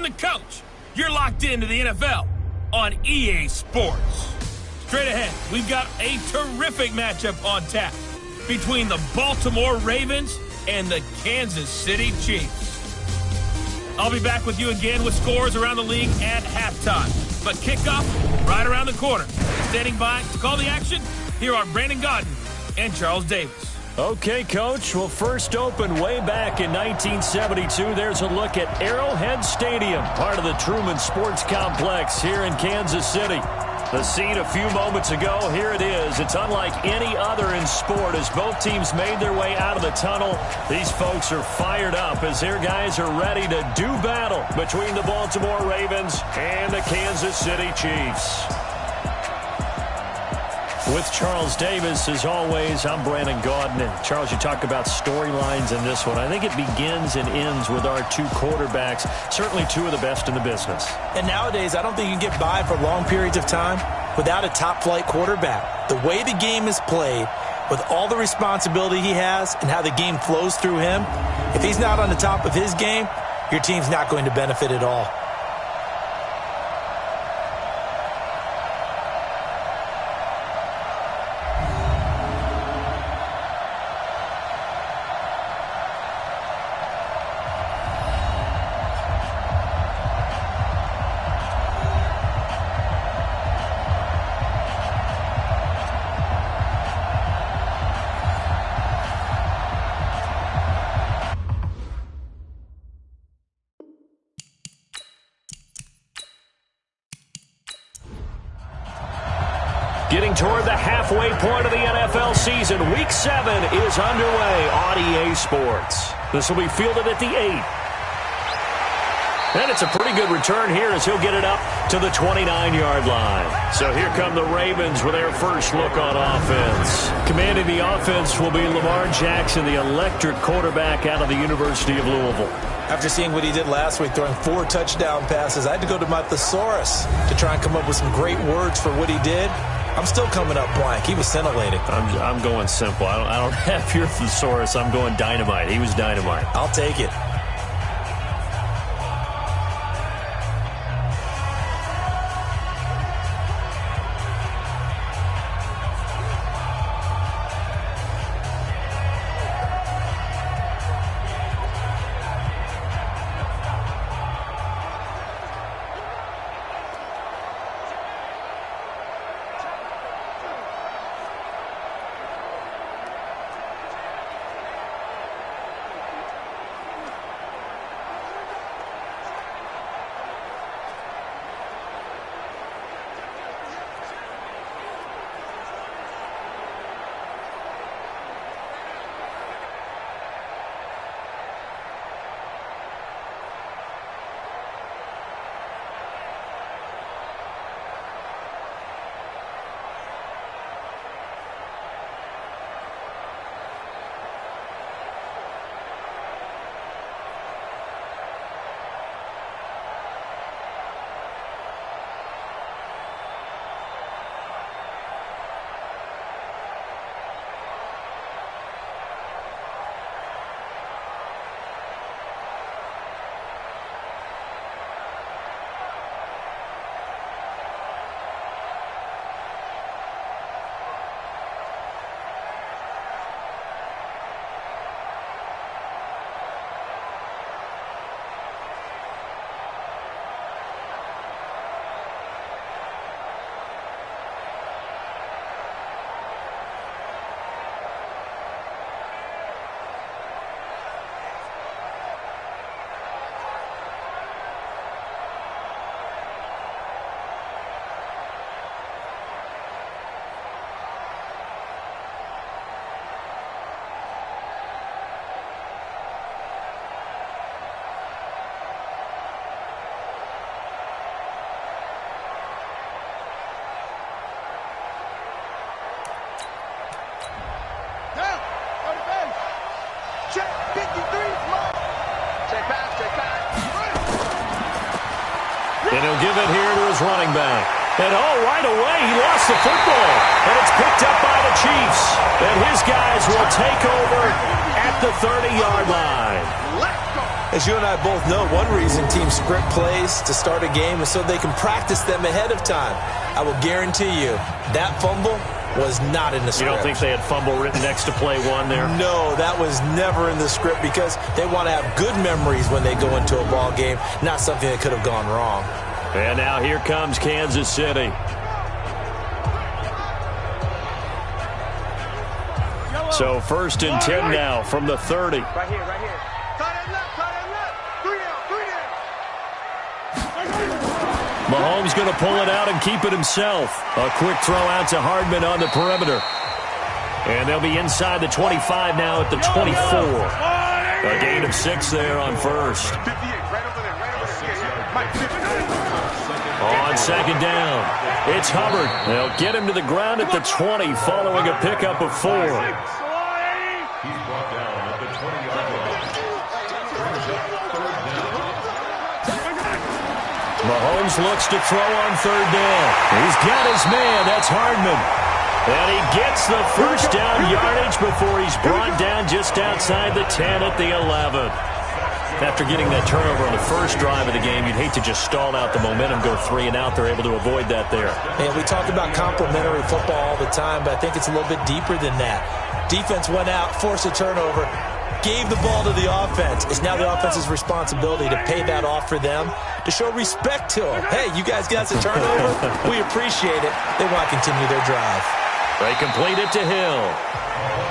the coach. You're locked into the NFL on EA Sports. Straight ahead, we've got a terrific matchup on tap between the Baltimore Ravens and the Kansas City Chiefs. I'll be back with you again with scores around the league at halftime. But kickoff right around the corner. Standing by to call the action, here are Brandon Gaudin and Charles Davis. Okay, Coach. Well, first opened way back in 1972. There's a look at Arrowhead Stadium, part of the Truman Sports Complex here in Kansas City. The scene a few moments ago, here it is. It's unlike any other in sport as both teams made their way out of the tunnel. These folks are fired up as their guys are ready to do battle between the Baltimore Ravens and the Kansas City Chiefs. With Charles Davis, as always, I'm Brandon Gaudin. And Charles, you talk about storylines in this one. I think it begins and ends with our two quarterbacks, certainly two of the best in the business. And nowadays, I don't think you can get by for long periods of time without a top-flight quarterback. The way the game is played, with all the responsibility he has and how the game flows through him, if he's not on the top of his game, your team's not going to benefit at all. Getting toward the halfway point of the NFL season, Week 7 is underway on EA Sports. This will be fielded at the 8. And it's a pretty good return here as he'll get it up to the 29-yard line. So here come the Ravens with their first look on offense. Commanding the offense will be Lamar Jackson, the electric quarterback out of the University of Louisville. After seeing what he did last week, throwing 4 touchdown passes, I had to go to my thesaurus to try and come up with some great words for what he did. I'm still coming up blank. He was scintillating. I'm going simple. I don't have your thesaurus. I'm going dynamite. He was dynamite. I'll take it. And he'll give it here to his running back. And right away, he lost the football. And it's picked up by the Chiefs. And his guys will take over at the 30-yard line. As you and I both know, one reason teams script plays to start a game is so they can practice them ahead of time. I will guarantee you that fumble was not in the script. You don't think they had fumble written next to play one there? No, that was never in the script because they want to have good memories when they go into a ball game, not something that could have gone wrong. And now here comes Kansas City. So 1st and 10 now from the 30. Right here, right here. Tight end left. 3 down. Mahomes going to pull it out and keep it himself. A quick throw out to Hardman on the perimeter. And they'll be inside the 25 now at the 24. A gain of 6 there on 1st. On 2nd down, it's Hubbard. They'll get him to the ground at the 20 following a pickup of 4. Mahomes looks to throw on 3rd down. He's got his man. That's Hardman. And he gets the first down yardage before he's brought down just outside the 10 at the 11. After getting that turnover on the first drive of the game, you'd hate to just stall out the momentum, go 3 and out. They're able to avoid that there. And we talk about complementary football all the time, but I think it's a little bit deeper than that. Defense went out, forced a turnover, gave the ball to the offense. It's now the offense's responsibility to pay that off for them, to show respect to them. Hey, you guys got the turnover? We appreciate it. They want to continue their drive. They complete it to Hill.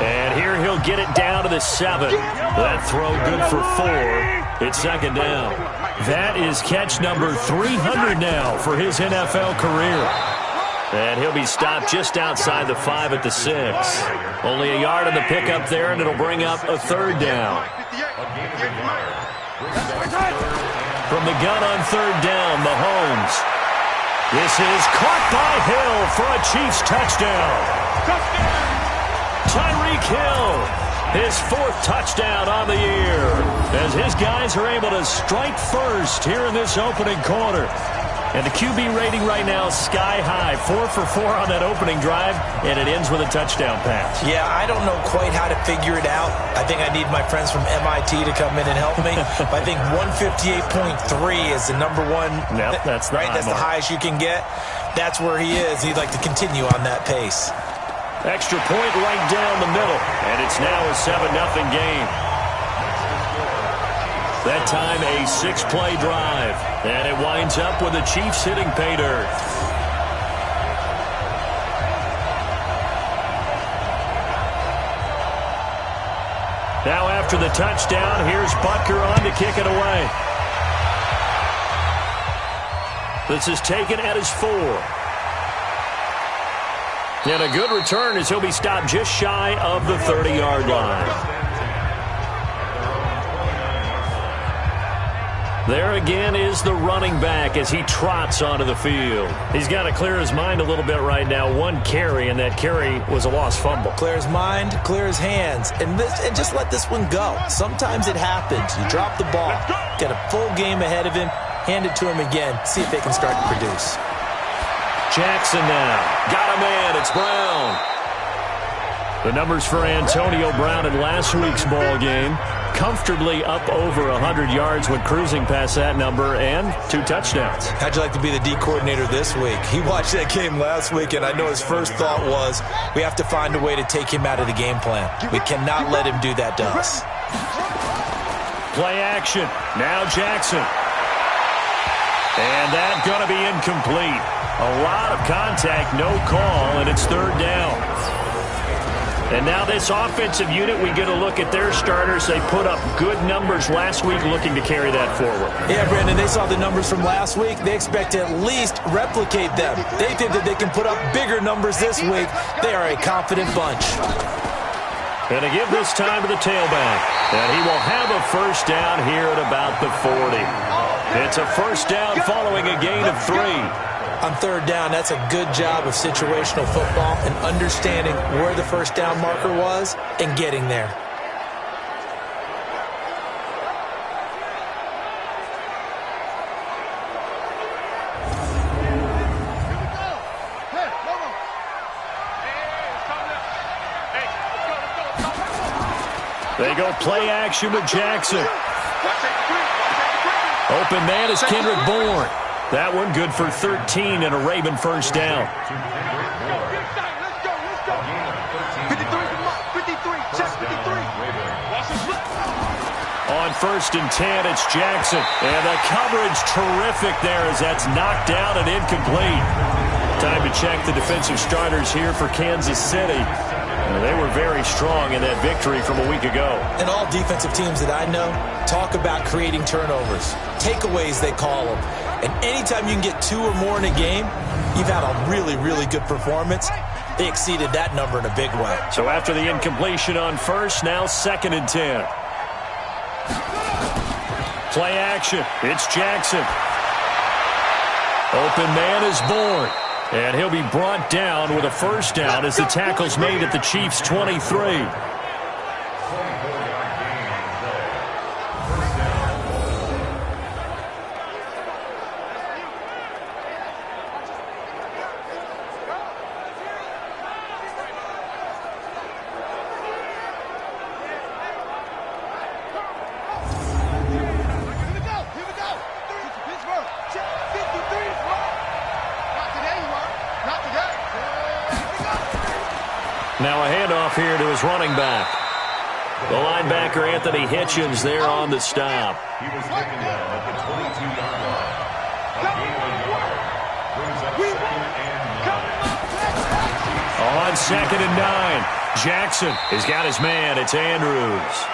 And here he'll get it down to the 7. That throw good for 4. It's 2nd down. That is catch number 300 now for his NFL career. And he'll be stopped just outside the 5 at the 6. Only a yard on the pickup there, and it'll bring up a 3rd down. From the gun on 3rd down, Mahomes. This is caught by Hill for a Chiefs touchdown. Tyreek Hill, his 4th touchdown on the year, as his guys are able to strike first here in this opening quarter. And the QB rating right now is sky high, 4 for 4 on that opening drive, and it ends with a touchdown pass. Yeah, I don't know quite how to figure it out. I think I need my friends from MIT to come in and help me. But I think 158.3 is the number one. Yep, that's the right. That's the highest you can get. That's where he is. He'd like to continue on that pace. Extra point right down the middle, and it's now a 7-0 game. That time a 6-play drive, and it winds up with the Chiefs hitting pay dirt. Now after the touchdown, here's Butker on to kick it away. This is taken at his 4. And a good return as he'll be stopped just shy of the 30-yard line. There again is the running back as he trots onto the field. He's got to clear his mind a little bit right now. 1 carry, and that carry was a lost fumble. Clear his mind, clear his hands, and just let this one go. Sometimes it happens. You drop the ball, get a full game ahead of him, hand it to him again, see if they can start to produce. Jackson now. Got a man. It's Brown. The numbers for Antonio Brown in last week's ball game. Comfortably up over 100 yards when cruising past that number, and 2 touchdowns. How'd you like to be the D coordinator this week? He watched that game last week, and I know his first thought was, we have to find a way to take him out of the game plan. We cannot let him do that to us. Play action. Now Jackson. And that's going to be incomplete. A lot of contact, no call, and it's 3rd down. And now this offensive unit, we get a look at their starters. They put up good numbers last week, looking to carry that forward. Yeah, Brandon, they saw the numbers from last week. They expect to at least replicate them. They think that they can put up bigger numbers this week. They are a confident bunch. And to give this time to the tailback. And he will have a first down here at about the 40. It's a first down following a gain of 3. On 3rd down, that's a good job of situational football and understanding where the first down marker was and getting there. They go play action with Jackson. Open man is Kendrick Bourne. That one good for 13 and a Raven first down. 53, check 53. On 1st and 10, it's Jackson. And the coverage terrific there as that's knocked down and incomplete. Time to check the defensive starters here for Kansas City. They were very strong in that victory from a week ago. And all defensive teams that I know talk about creating turnovers. Takeaways, they call them. And anytime you can get 2 or more in a game, you've had a really, really good performance. They exceeded that number in a big way. So after the incompletion on 1st, now 2nd and 10. Play action. It's Jackson. Open man is Bourne. And he'll be brought down with a first down as the tackle's made at the Chiefs' 23. Now a handoff here to his running back. The linebacker, Anthony Hitchens, there on the stop. He was taken down at the 22-yard line. A gain on 2nd and 9, Jackson has got his man. It's Andrews.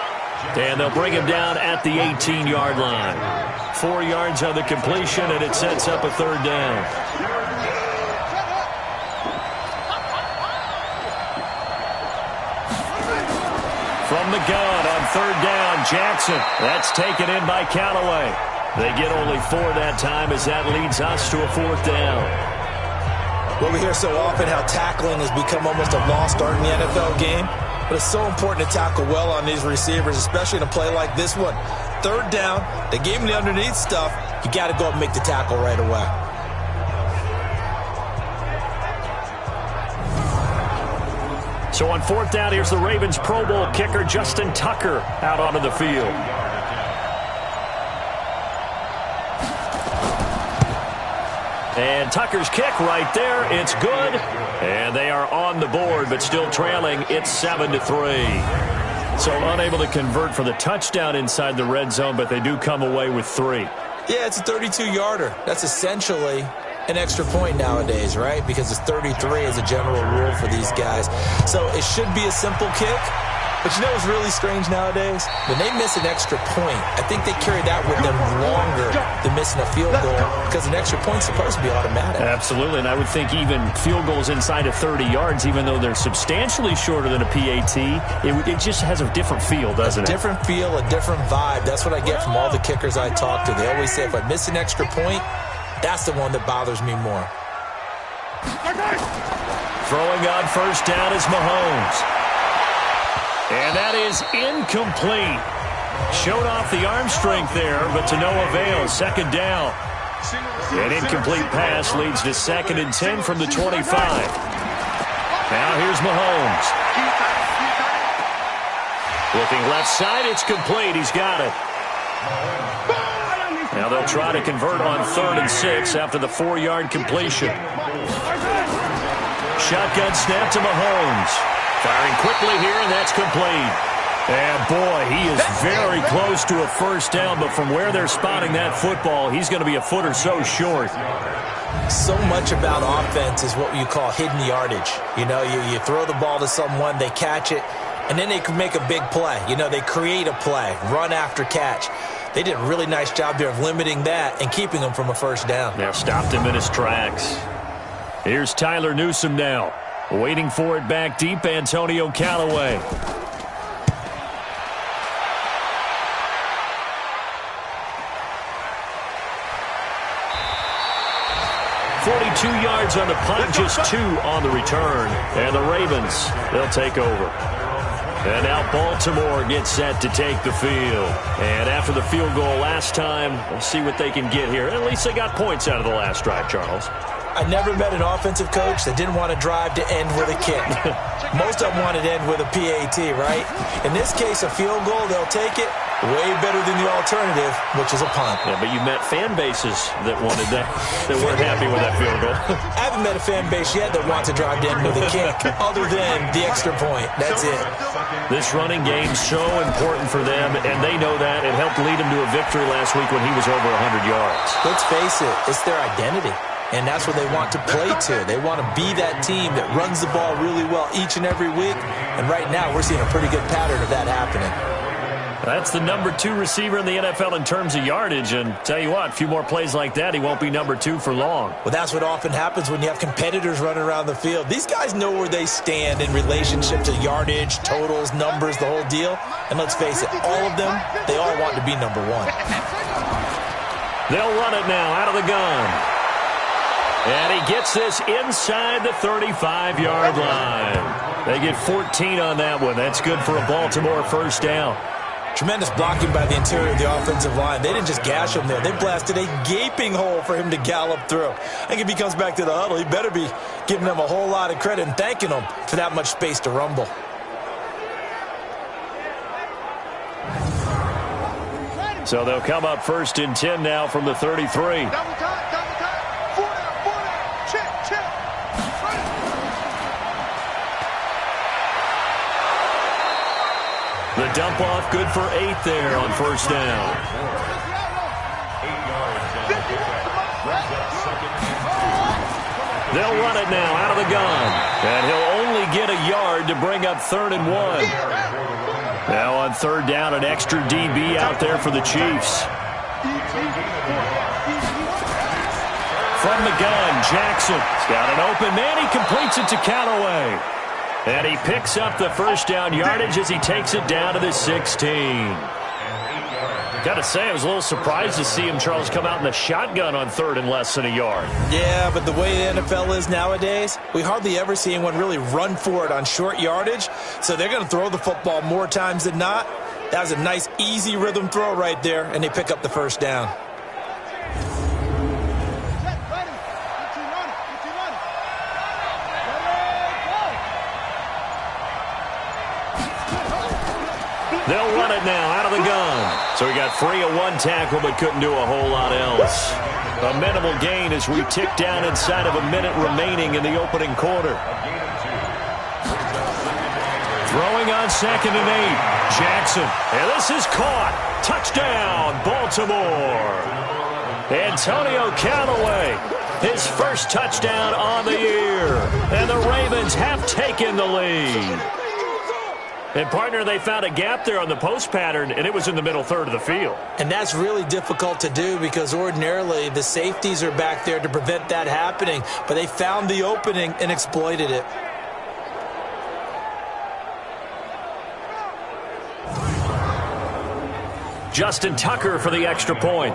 And they'll bring him down at the 18-yard line. 4 yards on the completion, and it sets up a 3rd down. From the gun on 3rd down, Jackson. That's taken in by Callaway. They get only 4 that time as that leads us to a 4th down. Well, we hear so often how tackling has become almost a lost art in the NFL game. But it's so important to tackle well on these receivers, especially in a play like this one. 3rd down, they gave him the underneath stuff. You got to go and make the tackle right away. So on 4th down, here's the Ravens Pro Bowl kicker, Justin Tucker, out onto the field. And Tucker's kick right there. It's good. And they are on the board, but still trailing. It's 7-3. So unable to convert for the touchdown inside the red zone, but they do come away with 3. Yeah, it's a 32-yarder. That's essentially an extra point nowadays, right? Because it's 33 as a general rule for these guys. So it should be a simple kick. But you know what's really strange nowadays? When they miss an extra point, I think they carry that with them longer than missing a field goal because an extra point's supposed to be automatic. Absolutely, and I would think even field goals inside of 30 yards, even though they're substantially shorter than a PAT, it just has a different feel, doesn't it? A different feel, a different vibe. That's what I get from all the kickers I talk to. They always say if I miss an extra point, that's the one that bothers me more. Throwing on 1st down is Mahomes. And that is incomplete. Showed off the arm strength there, but to no avail. 2nd down. An incomplete pass leads to 2nd and 10 from the 25. Now here's Mahomes. Looking left side, it's complete. He's got it. Now they'll try to convert on 3rd and 6 after the 4-yard completion. Shotgun snap to Mahomes. Firing quickly here, and that's complete. And, boy, he is very close to a first down, but from where they're spotting that football, he's going to be a foot or so short. So much about offense is what you call hidden yardage. You know, you throw the ball to someone, they catch it, and then they can make a big play. You know, they create a play, run after catch. They did a really nice job there of limiting that and keeping him from a first down. Now stopped him in his tracks. Here's Tyler Newsome now. Waiting for it back deep, Antonio Callaway. .42 yards on the punt, just 2 on the return. And the Ravens, they'll take over. And now Baltimore gets set to take the field. And after the field goal last time, we'll see what they can get here. At least they got points out of the last drive, Charles. I never met an offensive coach that didn't want to drive to end with a kick. Most of them wanted to end with a PAT, right? In this case, a field goal, they'll take it. Way better than the alternative, which is a punt. Yeah, but you met fan bases that wanted that, that weren't happy with that field goal. I haven't met a fan base yet that wants to drive to end with a kick, other than the extra point. That's it. This running game's so important for them, and they know that. It helped lead them to a victory last week when he was over 100 yards. Let's face it, it's their identity. And that's what they want to play to. They want to be that team that runs the ball really well each and every week. And right now, we're seeing a pretty good pattern of that happening. That's the number 2 receiver in the NFL in terms of yardage. And tell you what, a few more plays like that, he won't be number 2 for long. Well, that's what often happens when you have competitors running around the field. These guys know where they stand in relationship to yardage, totals, numbers, the whole deal. And let's face it, all of them, they all want to be number 1. They'll run it now out of the gun. And he gets this inside the 35-yard line. They get 14 on that one. That's good for a Baltimore first down. Tremendous blocking by the interior of the offensive line. They didn't just gash him there. They blasted a gaping hole for him to gallop through. I think if he comes back to the huddle, he better be giving them a whole lot of credit and thanking them for that much space to rumble. So they'll come up 1st and 10 now from the 33. The dump off good for 8 there on first down. They'll run it now out of the gun. And he'll only get a yard to bring up 3rd and 1. Now on 3rd down, an extra DB out there for the Chiefs. From the gun, Jackson's got an open man. He completes it to Callaway. And he picks up the first down yardage as he takes it down to the 16. Got to say, I was a little surprised to see him, Charles, come out in the shotgun on 3rd and less than a yard. Yeah, but the way the NFL is nowadays, we hardly ever see anyone really run for it on short yardage. So they're going to throw the football more times than not. That was a nice, easy rhythm throw right there, and they pick up the first down. They'll run it now out of the gun. So he got free of 1 tackle but couldn't do a whole lot else. A minimal gain as we tick down inside of a minute remaining in the opening quarter. Throwing on 2nd and 8. Jackson. And this is caught. Touchdown, Baltimore. Antonio Callaway. His first touchdown on the year. And the Ravens have taken the lead. And, partner, they found a gap there on the post pattern, and it was in the middle 3rd of the field. And that's really difficult to do because ordinarily the safeties are back there to prevent that happening. But they found the opening and exploited it. Justin Tucker for the extra point.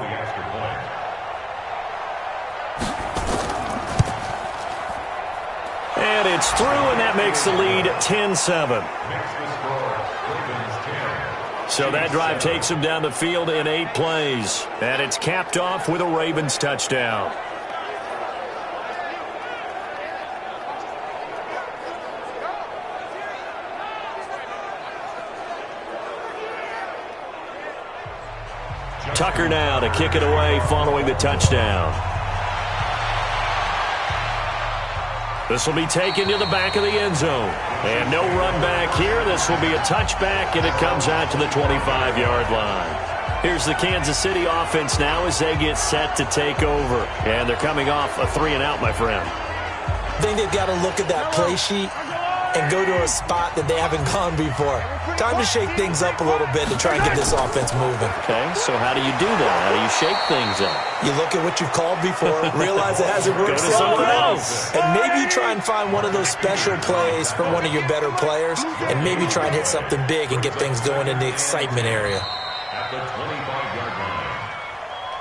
And it's through, and that makes the lead 10-7. So that drive takes him down the field in 8 plays. And it's capped off with a Ravens touchdown. Tucker now to kick it away following the touchdown. This will be taken to the back of the end zone. And no run back here. This will be a touchback, and it comes out to the 25-yard line. Here's the Kansas City offense now as they get set to take over. And they're coming off a 3-and-out, my friend. I think they've got to look at that play sheet and go to a spot that they haven't gone before. Time to shake things up a little bit to try and get this offense moving. Okay, so how do you do that? How do you shake things up? You look at what you've called before, realize it hasn't worked somewhere else. And maybe you try and find one of those special plays from one of your better players, and maybe try and hit something big and get things going in the excitement area.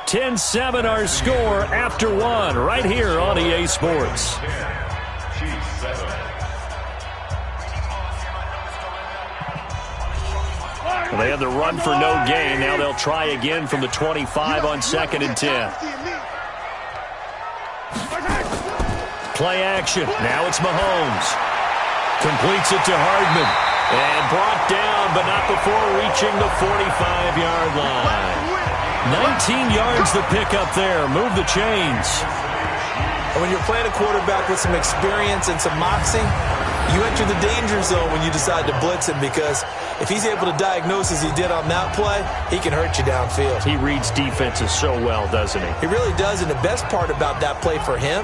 10-7 our score after 1 right here on EA Sports. They had the run for no gain. Now they'll try again from the 25 on 2nd and 10. play action. Now it's Mahomes. Completes it to Hardman. And brought down, but not before reaching the 45-yard line. 19 yards to pick up there. Move the chains. And when you're playing a quarterback with some experience and some moxie, you enter the danger zone when you decide to blitz him, because if he's able to diagnose as he did on that play, he can hurt you downfield. He reads defenses so well, doesn't he? He really does, and the best part about that play for him,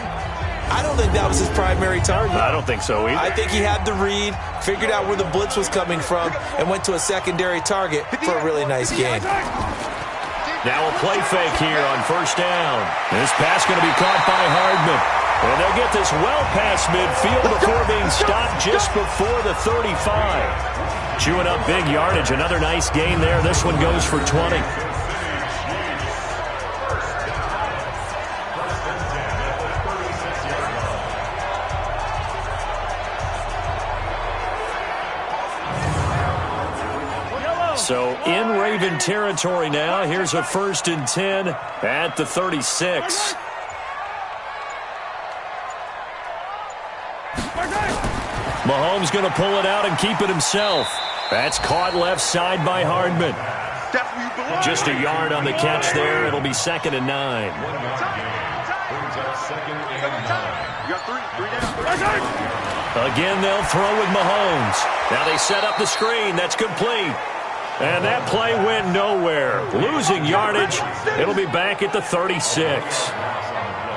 I don't think that was his primary target. I don't think so either. I think he had the read, figured out where the blitz was coming from, and went to a secondary target for a really nice gain. Now a play fake here on first down. This pass going to be caught by Hardman. And they'll get this well past midfield before being stopped just before the 35. Chewing up big yardage. Another nice gain there. This one goes for 20. So in Raven territory now. Here's a 1st and 10 at the 36. Mahomes going to pull it out and keep it himself. That's caught left side by Hardman. Just a yard on the catch there. It'll be 2nd and 9. Again, they'll throw with Mahomes. Now they set up the screen. That's complete. And that play went nowhere. Losing yardage. It'll be back at the 36.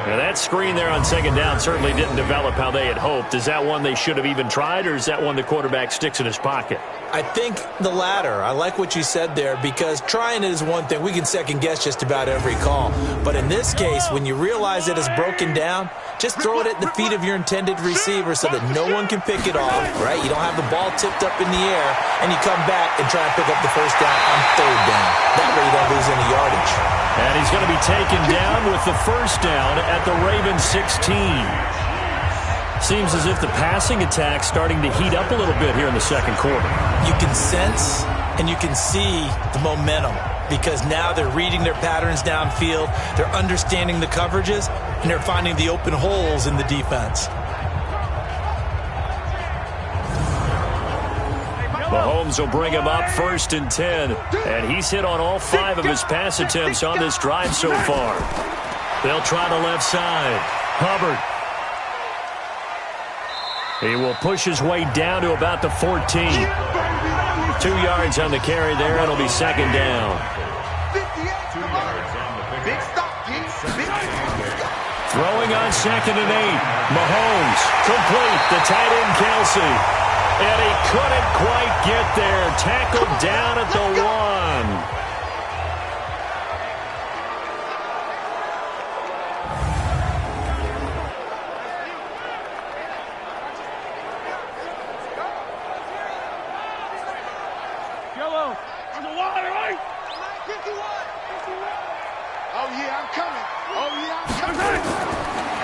Now that screen there on 2nd down certainly didn't develop how they had hoped. Is that one they should have even tried, or is that one the quarterback sticks in his pocket? I think the latter. I like what you said there, because trying it is one thing. We can second-guess just about every call. But in this case, when you realize it is broken down, just throw it at the feet of your intended receiver so that no one can pick it off, right? You don't have the ball tipped up in the air, and you come back and try and pick up the first down on 3rd down. That way you don't lose any yardage. And he's going to be taken down with the first down at the Ravens 16. Seems as if the passing attack's starting to heat up a little bit here in the 2nd quarter. You can sense and you can see the momentum, because now they're reading their patterns downfield, they're understanding the coverages, and they're finding the open holes in the defense. Mahomes will bring him up 1st and 10, and he's hit on all 5 of his pass attempts on this drive so far. They'll try the left side. Hubbard. He will push his way down to about the 14. 2 yards on the carry there. It'll be 2nd down. Throwing on 2nd and 8. Mahomes complete. The tight end Kelsey. And he couldn't quite get there. Tackled down at the 1.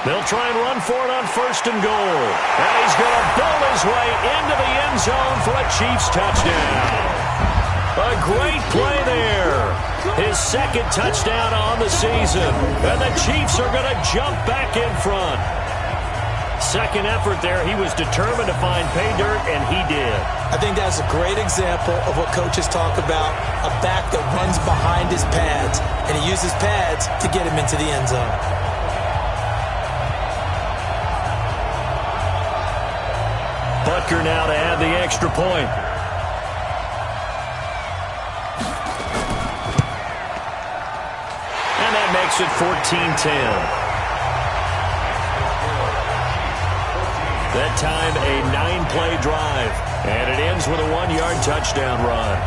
They'll try and run for it on 1st and goal. And he's going to bowl his way into the end zone for a Chiefs touchdown. A great play there. His 2nd touchdown on the season. And the Chiefs are going to jump back in front. 2nd effort there. He was determined to find pay dirt, and he did. I think that's a great example of what coaches talk about, a back that runs behind his pads, and he uses pads to get him into the end zone. Butker now to add the extra point. And that makes it 14-10. That time a 9-play drive. And it ends with a 1-yard touchdown run.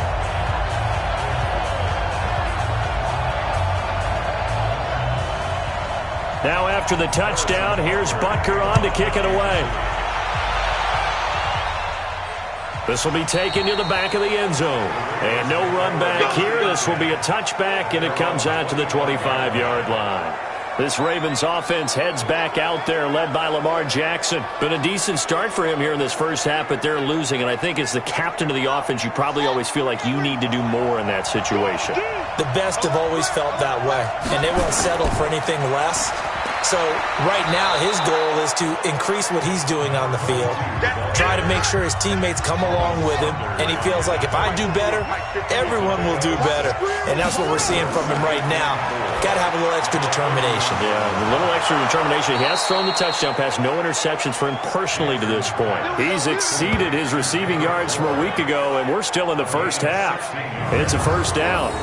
Now after the touchdown, here's Butker on to kick it away. This will be taken to the back of the end zone. And no run back here. This will be a touchback, and it comes out to the 25-yard line. This Ravens offense heads back out there, led by Lamar Jackson. Been a decent start for him here in this first half, but they're losing. And I think as the captain of the offense, you probably always feel like you need to do more in that situation. The best have always felt that way, and they won't settle for anything less So right now his goal is to increase what he's doing on the field, try to make sure his teammates come along with him, and he feels like if I do better, everyone will do better. And that's what we're seeing from him right now. Got to have a little extra determination. Yeah, a little extra determination. He has thrown the touchdown pass, no interceptions for him personally to this point. He's exceeded his receiving yards from a week ago, and we're still in the first half. It's a first down.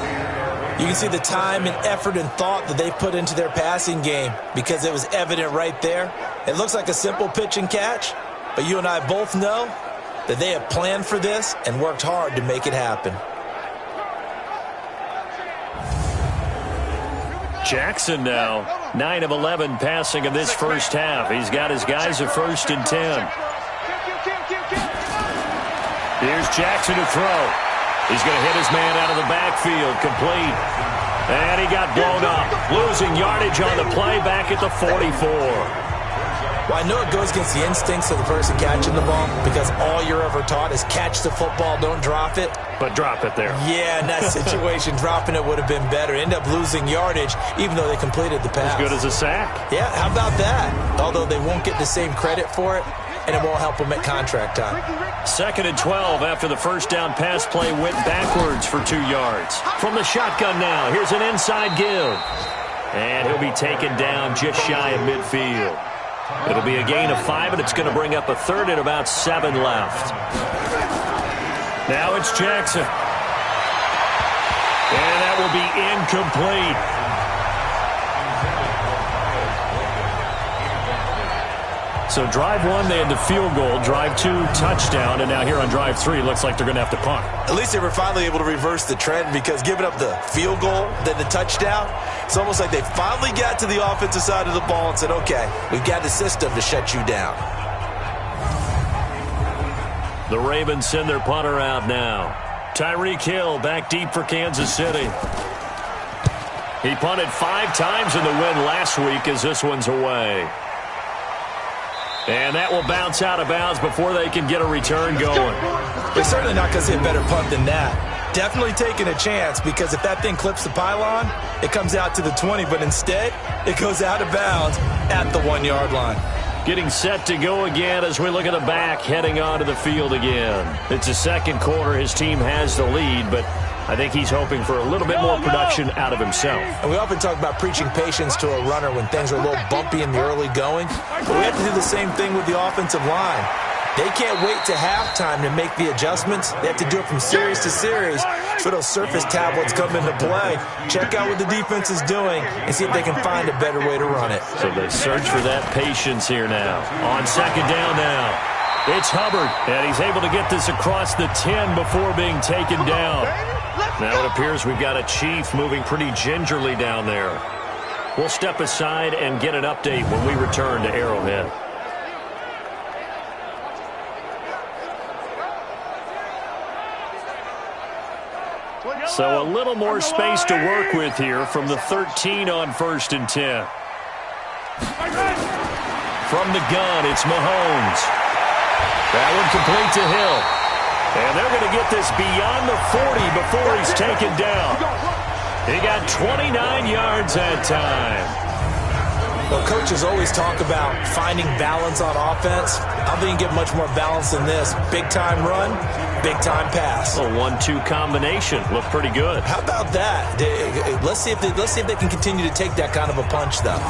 You can see the time and effort and thought that they put into their passing game because it was evident right there. It looks like a simple pitch and catch, but you and I both know that they have planned for this and worked hard to make it happen. Jackson now, 9 of 11 passing in this first half. He's got his guys at 1st and 10. Here's Jackson to throw. He's going to hit his man out of the backfield, complete. And he got blown up, losing yardage on the play back at the 44. Well, I know it goes against the instincts of the person catching the ball because all you're ever taught is catch the football, don't drop it. But drop it there. Yeah, in that situation, dropping it would have been better. End up losing yardage, even though they completed the pass. As good as a sack. Yeah, how about that? Although they won't get the same credit for it, and it won't help them at contract time. 2nd and 12 after the first down pass play went backwards for 2 yards. From the shotgun now, here's an inside give. And he'll be taken down just shy of midfield. It'll be a gain of 5, and it's going to bring up a 3rd and about 7 left. Now it's Jackson. And that will be incomplete. So drive 1, they had the field goal. Drive 2, touchdown. And now here on drive 3, looks like they're going to have to punt. At least they were finally able to reverse the trend because giving up the field goal, then the touchdown, it's almost like they finally got to the offensive side of the ball and said, okay, we've got the system to shut you down. The Ravens send their punter out now. Tyreek Hill back deep for Kansas City. He punted 5 times in the win last week as this one's away. And that will bounce out of bounds before they can get a return going. They're certainly not going to see a better punt than that. Definitely taking a chance because if that thing clips the pylon, it comes out to the 20, but instead it goes out of bounds at the 1-yard line. Getting set to go again as we look at the back heading onto the field again. It's the second quarter. His team has the lead, but I think he's hoping for a little bit more production out of himself. And we often talk about preaching patience to a runner when things are a little bumpy in the early going. But we have to do the same thing with the offensive line. They can't wait to halftime to make the adjustments. They have to do it from series to series. So those surface tablets come into play. Check out what the defense is doing and see if they can find a better way to run it. So they search for that patience here now. On 2nd down now. It's Hubbard, and he's able to get this across the 10 before being taken down. Now it appears we've got a Chief moving pretty gingerly down there. We'll step aside and get an update when we return to Arrowhead. So a little more space to work with here from the 13 on 1st and 10. From the gun, it's Mahomes. That one complete to Hill. And they're going to get this beyond the 40 before he's taken down. He got 29 yards that time. Well, coaches always talk about finding balance on offense. I don't think you can get much more balance than this. Big-time run, big-time pass. A 1-2 combination. Looked pretty good. How about that? Let's see if they can continue to take that kind of a punch, though.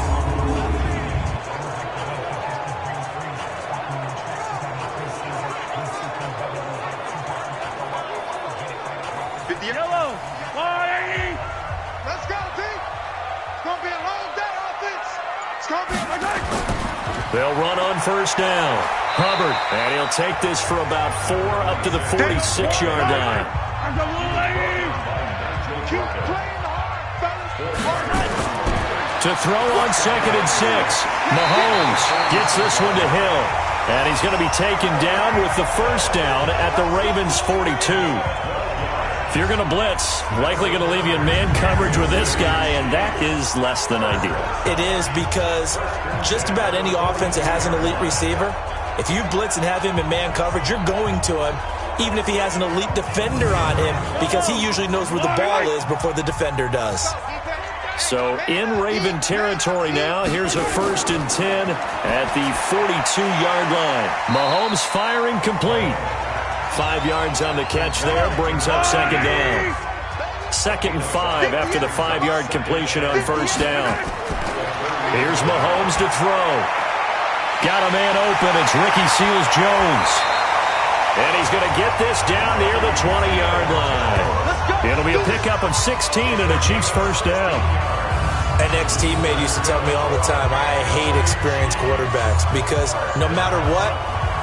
They'll run on 1st down. Hubbard, and he'll take this for about 4 up to the 46-yard line. To throw on 2nd and 6. Mahomes gets this one to Hill. And he's going to be taken down with the 1st down at the Ravens' 42. If you're going to blitz, likely going to leave you in man coverage with this guy, and that is less than ideal. It is because just about any offense that has an elite receiver, if you blitz and have him in man coverage, you're going to him, even if he has an elite defender on him, because he usually knows where the ball is before the defender does. So in Raven territory now. Here's a 1st and 10 at the 42-yard line. Mahomes firing complete. 5 yards on the catch there, brings up 2nd down. 2nd and 5 after the 5-yard completion on 1st down. Here's Mahomes to throw. Got a man open. It's Ricky Seals-Jones. And he's going to get this down near the 20-yard line. It'll be a pickup of 16 and a Chiefs 1st down. An ex-teammate used to tell me all the time, I hate experienced quarterbacks because no matter what,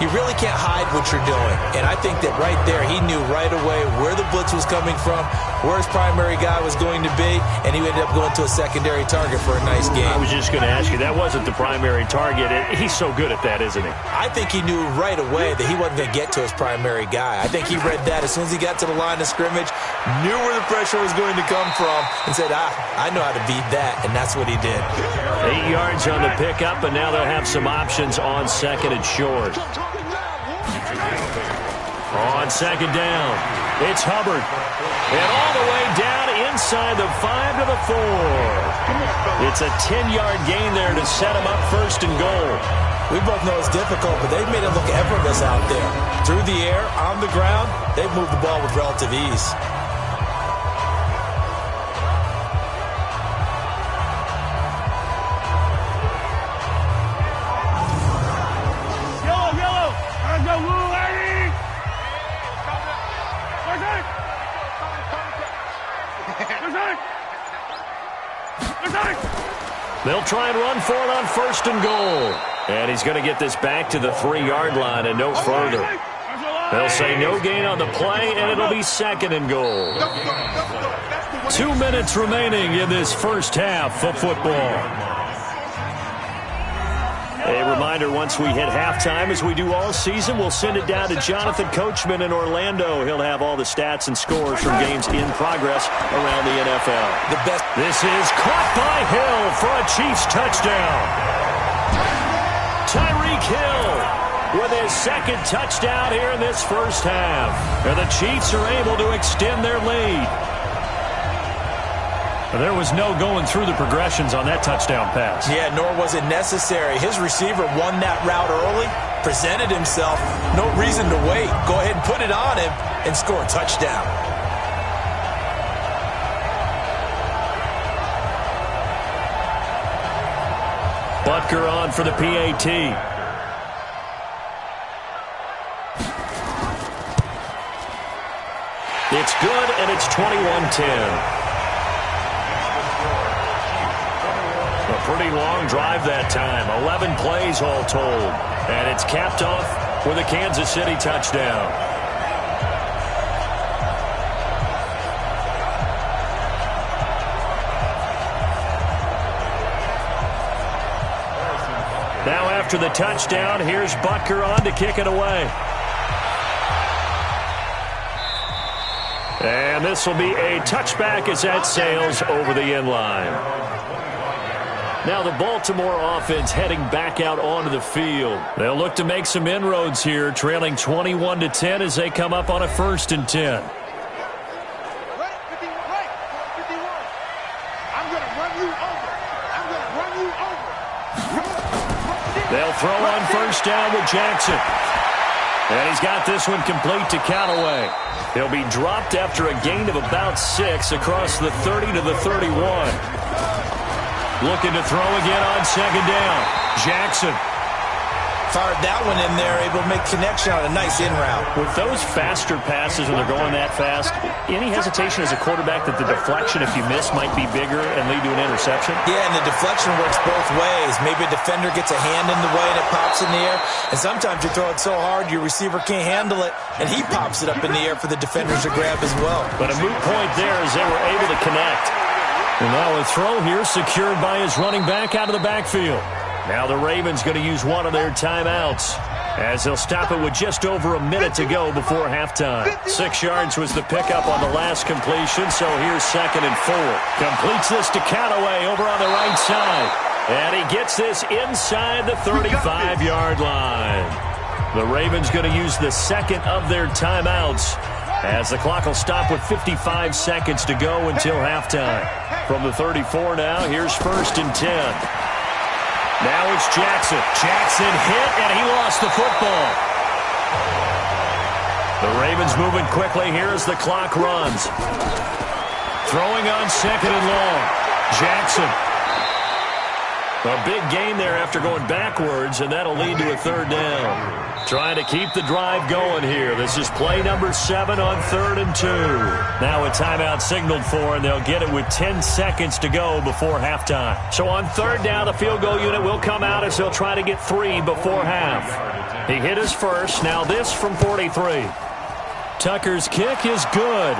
you really can't hide what you're doing. And I think that right there, he knew right away where the blitz was coming from, where his primary guy was going to be, and he ended up going to a secondary target for a nice game. I was just going to ask you, that wasn't the primary target. He's so good at that, isn't he? I think he knew right away that he wasn't going to get to his primary guy. I think he read that as soon as he got to the line of scrimmage, knew where the pressure was going to come from, and said, I know how to beat that, and that's what he did. 8 yards on the pickup, and now they'll have some options on 2nd and short. On 2nd down, it's Hubbard. And all the way down inside the 5 to the 4. It's a 10-yard gain there to set him up 1st and goal. We both know it's difficult, but they've made it look effortless out there. Through the air, on the ground, they've moved the ball with relative ease. They'll try and run for it on 1st and goal. And he's going to get this back to the 3-yard line and no further. They'll say no gain on the play, and it'll be 2nd and goal. 2 minutes remaining in this first half of football. A reminder, once we hit halftime, as we do all season, we'll send it down to Jonathan Coachman in Orlando. He'll have all the stats and scores from games in progress around the NFL. This is caught by Hill for a Chiefs touchdown. Tyreek Hill with his 2nd touchdown here in this first half. And the Chiefs are able to extend their lead. There was no going through the progressions on that touchdown pass. Yeah, nor was it necessary. His receiver won that route early, presented himself. No reason to wait. Go ahead and put it on him and score a touchdown. Butker on for the PAT. It's good, and it's 21-10. A pretty long drive that time. 11 plays all told. And it's capped off with a Kansas City touchdown. Now after the touchdown, here's Butker on to kick it away. And this will be a touchback as that sails over the end line. Now the Baltimore offense heading back out onto the field. They'll look to make some inroads here, trailing 21-10 as they come up on a 1st and 10. They'll throw on 1st down with Jackson. And he's got this one complete to Callaway. He'll be dropped after a gain of about 6 across the 30 to the 31. Looking to throw again on 2nd down. Jackson. Fired that one in there, able to make connection on a nice in route. With those faster passes when they're going that fast, any hesitation as a quarterback that the deflection, if you miss, might be bigger and lead to an interception? Yeah, and the deflection works both ways. Maybe a defender gets a hand in the way and it pops in the air. And sometimes you throw it so hard your receiver can't handle it, and he pops it up in the air for the defenders to grab as well. But a moot point there as they were able to connect. And now a throw here secured by his running back out of the backfield. Now the Ravens going to use one of their timeouts as they'll stop it with just over a minute to go before halftime. 6 yards was the pickup on the last completion, so here's 2nd and 4. Completes this to Callaway over on the right side. And he gets this inside the 35-yard line. The Ravens going to use the 2nd of their timeouts as the clock will stop with 55 seconds to go until halftime. From the 34 now, here's 1st and 10. Now it's Jackson. Jackson hit, and he lost the football. The Ravens moving quickly here as the clock runs. Throwing on 2nd and long. Jackson. A big gain there after going backwards, and that'll lead to a 3rd down. Trying to keep the drive going here. This is play number 7 on 3rd and 2. Now a timeout signaled for, and they'll get it with 10 seconds to go before halftime. So on 3rd down, the field goal unit will come out as they'll try to get 3 before half. He hit his first. Now this from 43. Tucker's kick is good.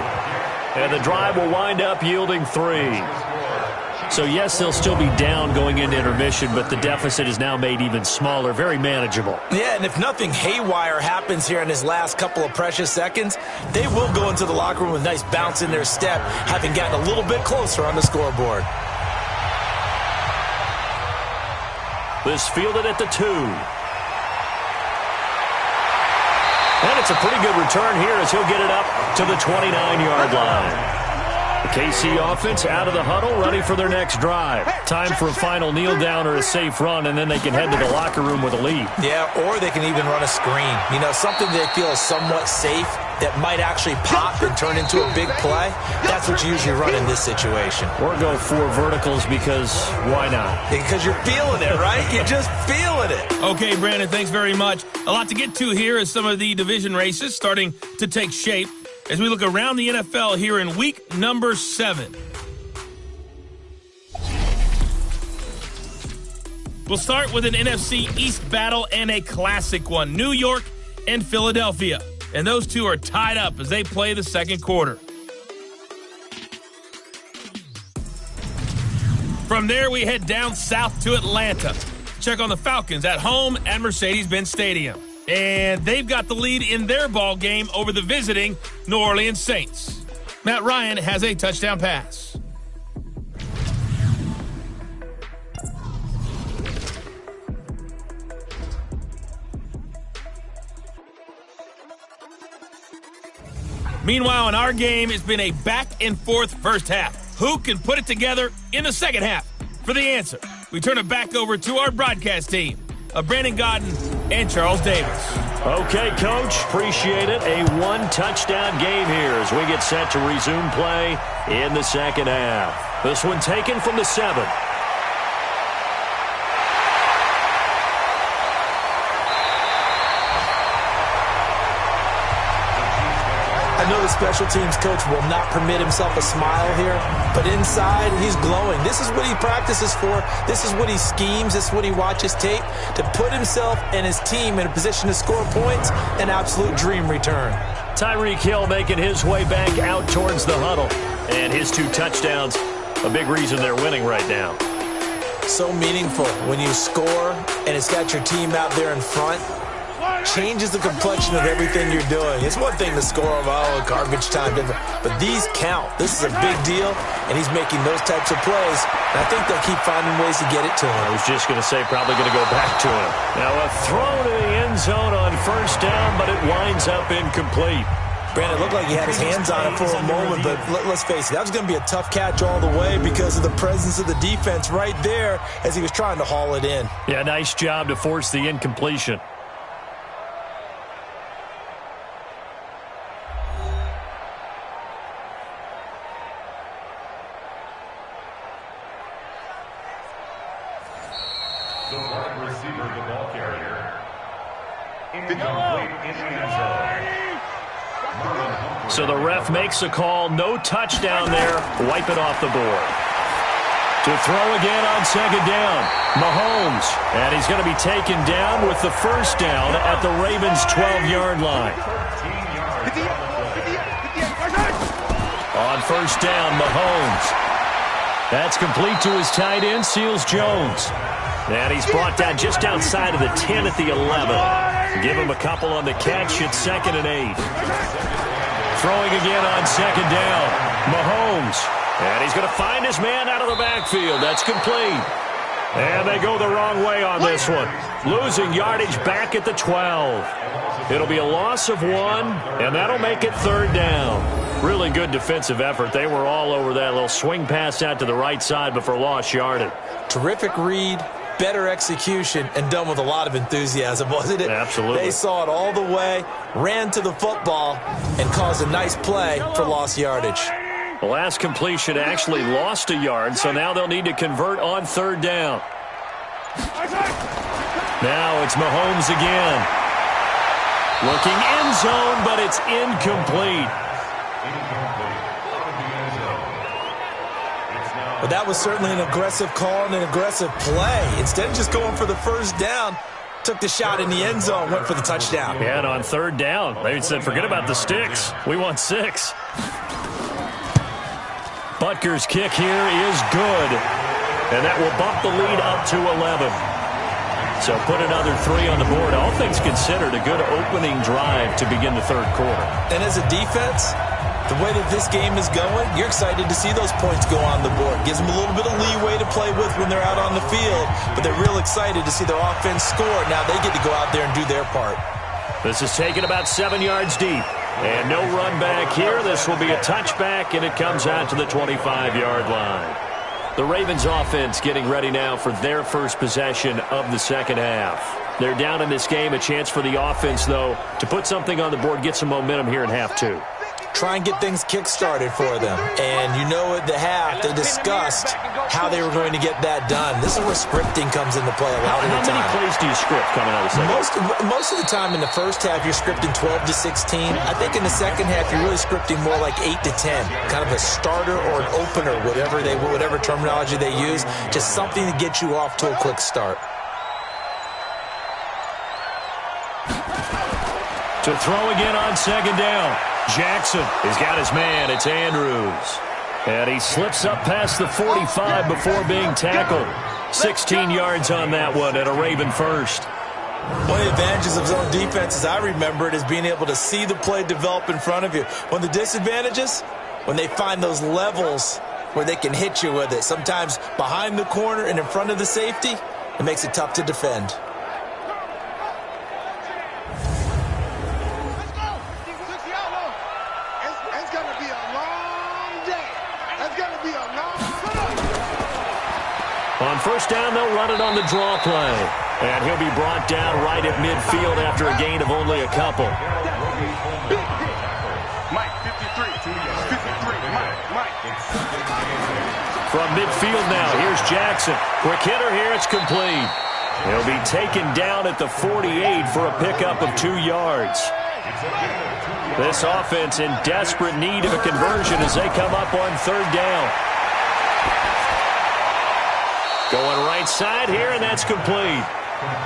And the drive will wind up yielding 3. So, yes, they'll still be down going into intermission, but the deficit is now made even smaller, very manageable. Yeah, and if nothing haywire happens here in his last couple of precious seconds, they will go into the locker room with a nice bounce in their step, having gotten a little bit closer on the scoreboard. This fielded at the 2. And it's a pretty good return here as he'll get it up to the 29-yard line. The KC offense out of the huddle, ready for their next drive. Time for a final kneel down or a safe run, and then they can head to the locker room with a lead. Yeah, or they can even run a screen. You know, something they feel is somewhat safe that might actually pop and turn into a big play. That's what you usually run in this situation. Or go 4 verticals because why not? Because you're feeling it, right? You're just feeling it. Okay, Brandon, thanks very much. A lot to get to here as some of the division races starting to take shape as we look around the NFL here in week number 7. We'll start with an NFC East battle and a classic one. New York and Philadelphia. And those two are tied up as they play the second quarter. From there, we head down south to Atlanta. Check on the Falcons at home at Mercedes-Benz Stadium. And they've got the lead in their ball game over the visiting New Orleans Saints. Matt Ryan has a touchdown pass. Meanwhile, in our game, it's been a back-and-forth first half. Who can put it together in the second half? For the answer, we turn it back over to our broadcast team of Brandon Godden and Charles Davis. Okay, Coach, appreciate it. A 1-touchdown game here as we get set to resume play in the second half. This one taken from the 7. I know the special teams coach will not permit himself a smile here, but inside, he's glowing. This is what he practices for. This is what he schemes. This is what he watches tape to put himself and his team in a position to score points. An absolute dream return. Tyreek Hill making his way back out towards the huddle. And his 2 touchdowns, a big reason they're winning right now. So meaningful when you score and it's got your team out there in front. Changes the complexion of everything you're doing. It's one thing to score a garbage time, but these count. This is a big deal, and he's making those types of plays. And I think they'll keep finding ways to get it to him. I was just going to say probably going to go back to him. Now a throw to the end zone on first down, but it winds up incomplete. Brandon, it looked like he had his hands on it for a moment, but let's face it, that was going to be a tough catch all the way because of the presence of the defense right there as he was trying to haul it in. Yeah, nice job to force the incompletion. The wide receiver, the ball carrier. Incomplete in the end zone. So the ref makes a call. No touchdown there. Wipe it off the board. To throw again on second down. Mahomes. And he's going to be taken down with the first down at the Ravens' 12-yard line. On first down, Mahomes. That's complete to his tight end, Seals Jones. And he's brought down just outside of the 10 at the 11. Give him a couple on the catch at 2nd and 8. Throwing again on second down. Mahomes. And he's going to find his man out of the backfield. That's complete. And they go the wrong way on this one. Losing yardage back at the 12. It'll be a loss of 1, and that'll make it 3rd down. Really good defensive effort. They were all over that little swing pass out to the right side before lost yardage. Terrific read, better execution, and done with a lot of enthusiasm, wasn't it? Absolutely. They saw it all the way, ran to the football, and caused a nice play for lost yardage. The last completion actually lost a yard, so now they'll need to convert on third down. Now it's Mahomes again. Looking end zone, but it's incomplete. But that was certainly an aggressive call and an aggressive play. Instead of just going for the first down, took the shot in the end zone, went for the touchdown. Yeah, and on third down, they said, forget about the sticks. We want 6. Butker's kick here is good, and that will bump the lead up to 11. So put another 3 on the board. All things considered, a good opening drive to begin the third quarter. And as a defense, the way that this game is going, you're excited to see those points go on the board. Gives them a little bit of leeway to play with when they're out on the field, but they're real excited to see their offense score. Now they get to go out there and do their part. This is taken about 7 yards deep. And no run back here. This will be a touchback, and it comes out to the 25-yard line. The Ravens offense getting ready now for their first possession of the second half. They're down in this game. A chance for the offense, though, to put something on the board, get some momentum here in half 2. Try and get things kick-started for them. And you know at the half, they discussed how they were going to get that done. This is where scripting comes into play a lot of the time. How many plays do you script coming out of the second? Most of the time in the first half, you're scripting 12 to 16. I think in the second half, you're really scripting more like 8 to 10. Kind of a starter or an opener, whatever terminology they use. Just something to get you off to a quick start. To throw again on second down. Jackson has got his man. It's Andrews. And he slips up past the 45 before being tackled. 16 yards on that one and a Raven first. One of the advantages of zone defense, as I remember it, is being able to see the play develop in front of you. One of the disadvantages, when they find those levels where they can hit you with it. Sometimes behind the corner and in front of the safety, it makes it tough to defend. On first down, they'll run it on the draw play. And he'll be brought down right at midfield after a gain of only a couple. Mike, 53. 53, Mike. From midfield now, here's Jackson. Quick hitter here, it's complete. He'll be taken down at the 48 for a pickup of 2 yards. This offense in desperate need of a conversion as they come up on third down. Going right side here, and that's complete.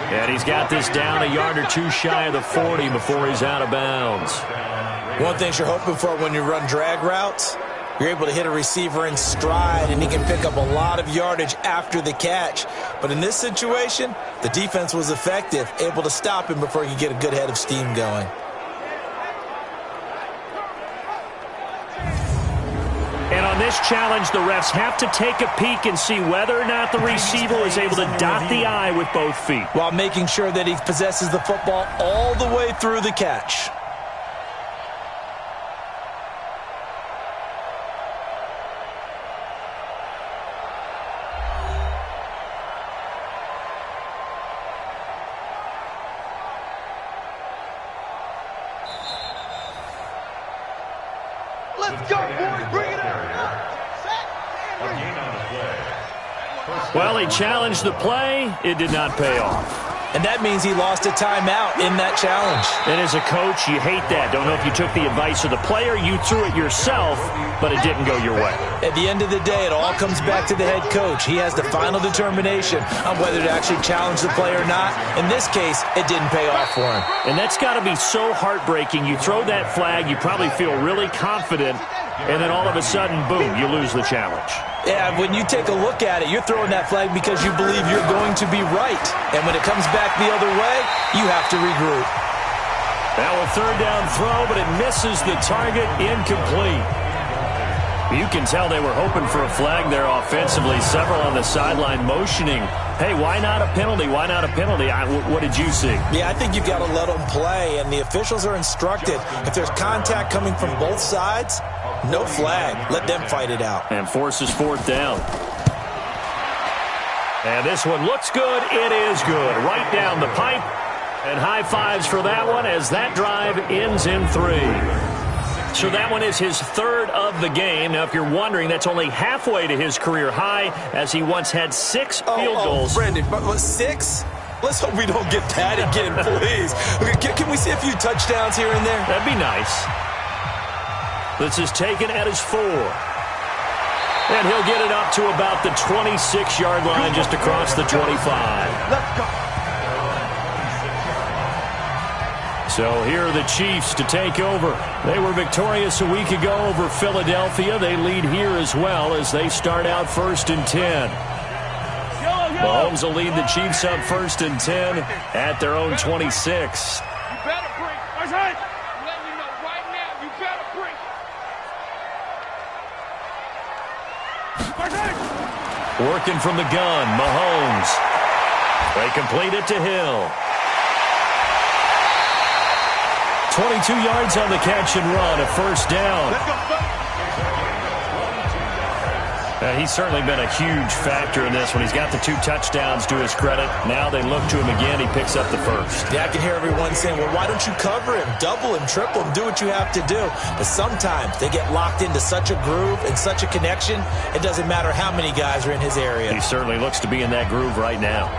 And he's got this down a yard or 2 shy of the 40 before he's out of bounds. One thing you're hoping for when you run drag routes, you're able to hit a receiver in stride, and he can pick up a lot of yardage after the catch. But in this situation, the defense was effective, able to stop him before he could get a good head of steam going. And on this challenge, the refs have to take a peek and see whether or not the receiver is able to dot the I with both feet, while making sure that he possesses the football all the way through the catch. Let's go, boys. Bring it up. Well, he challenged the play. It did not pay off. And that means he lost a timeout in that challenge. And as a coach, you hate that. Don't know if you took the advice of the player, you threw it yourself, but it didn't go your way. At the end of the day, it all comes back to the head coach. He has the final determination on whether to actually challenge the play or not. In this case, it didn't pay off for him. And that's got to be so heartbreaking. You throw that flag, you probably feel really confident, and then all of a sudden, boom, you lose the challenge. Yeah, when you take a look at it, you're throwing that flag because you believe you're going to be right. And when it comes back the other way, you have to regroup. Now a third down throw, but it misses the target, incomplete. You can tell they were hoping for a flag there offensively. Several on the sideline motioning, hey, why not a penalty? Why not a penalty? What did you see? Yeah, I think you've got to let them play, and the officials are instructed. If there's contact coming from both sides, No flag. Let them fight it out. And forces fourth down. And this one looks good. It is good. Right down the pipe. And high fives for that one as that drive ends in 3. So that one is his third of the game. Now, if you're wondering, that's only halfway to his career high, as he once had 6 field goals. Brendan, but 6? Let's hope we don't get that again, please. Can we see a few touchdowns here and there? That'd be nice. This is taken at his 4. And he'll get it up to about the 26-yard line, just across the 25. Let's go. So here are the Chiefs to take over. They were victorious a week ago over Philadelphia. They lead here as well as they start out 1st and 10. Mahomes will lead the Chiefs up 1st and 10 at their own 26. You better break. I'm letting you know right now, you better break. Working from the gun, Mahomes. They complete it to Hill. 22 yards on the catch and run, a first down. Let's go, He's certainly been a huge factor in this one. He's got the 2 touchdowns to his credit. Now they look to him again. He picks up the first. Yeah, I can hear everyone saying, well, why don't you cover him, double him, triple him, do what you have to do. But sometimes they get locked into such a groove and such a connection, it doesn't matter how many guys are in his area. He certainly looks to be in that groove right now.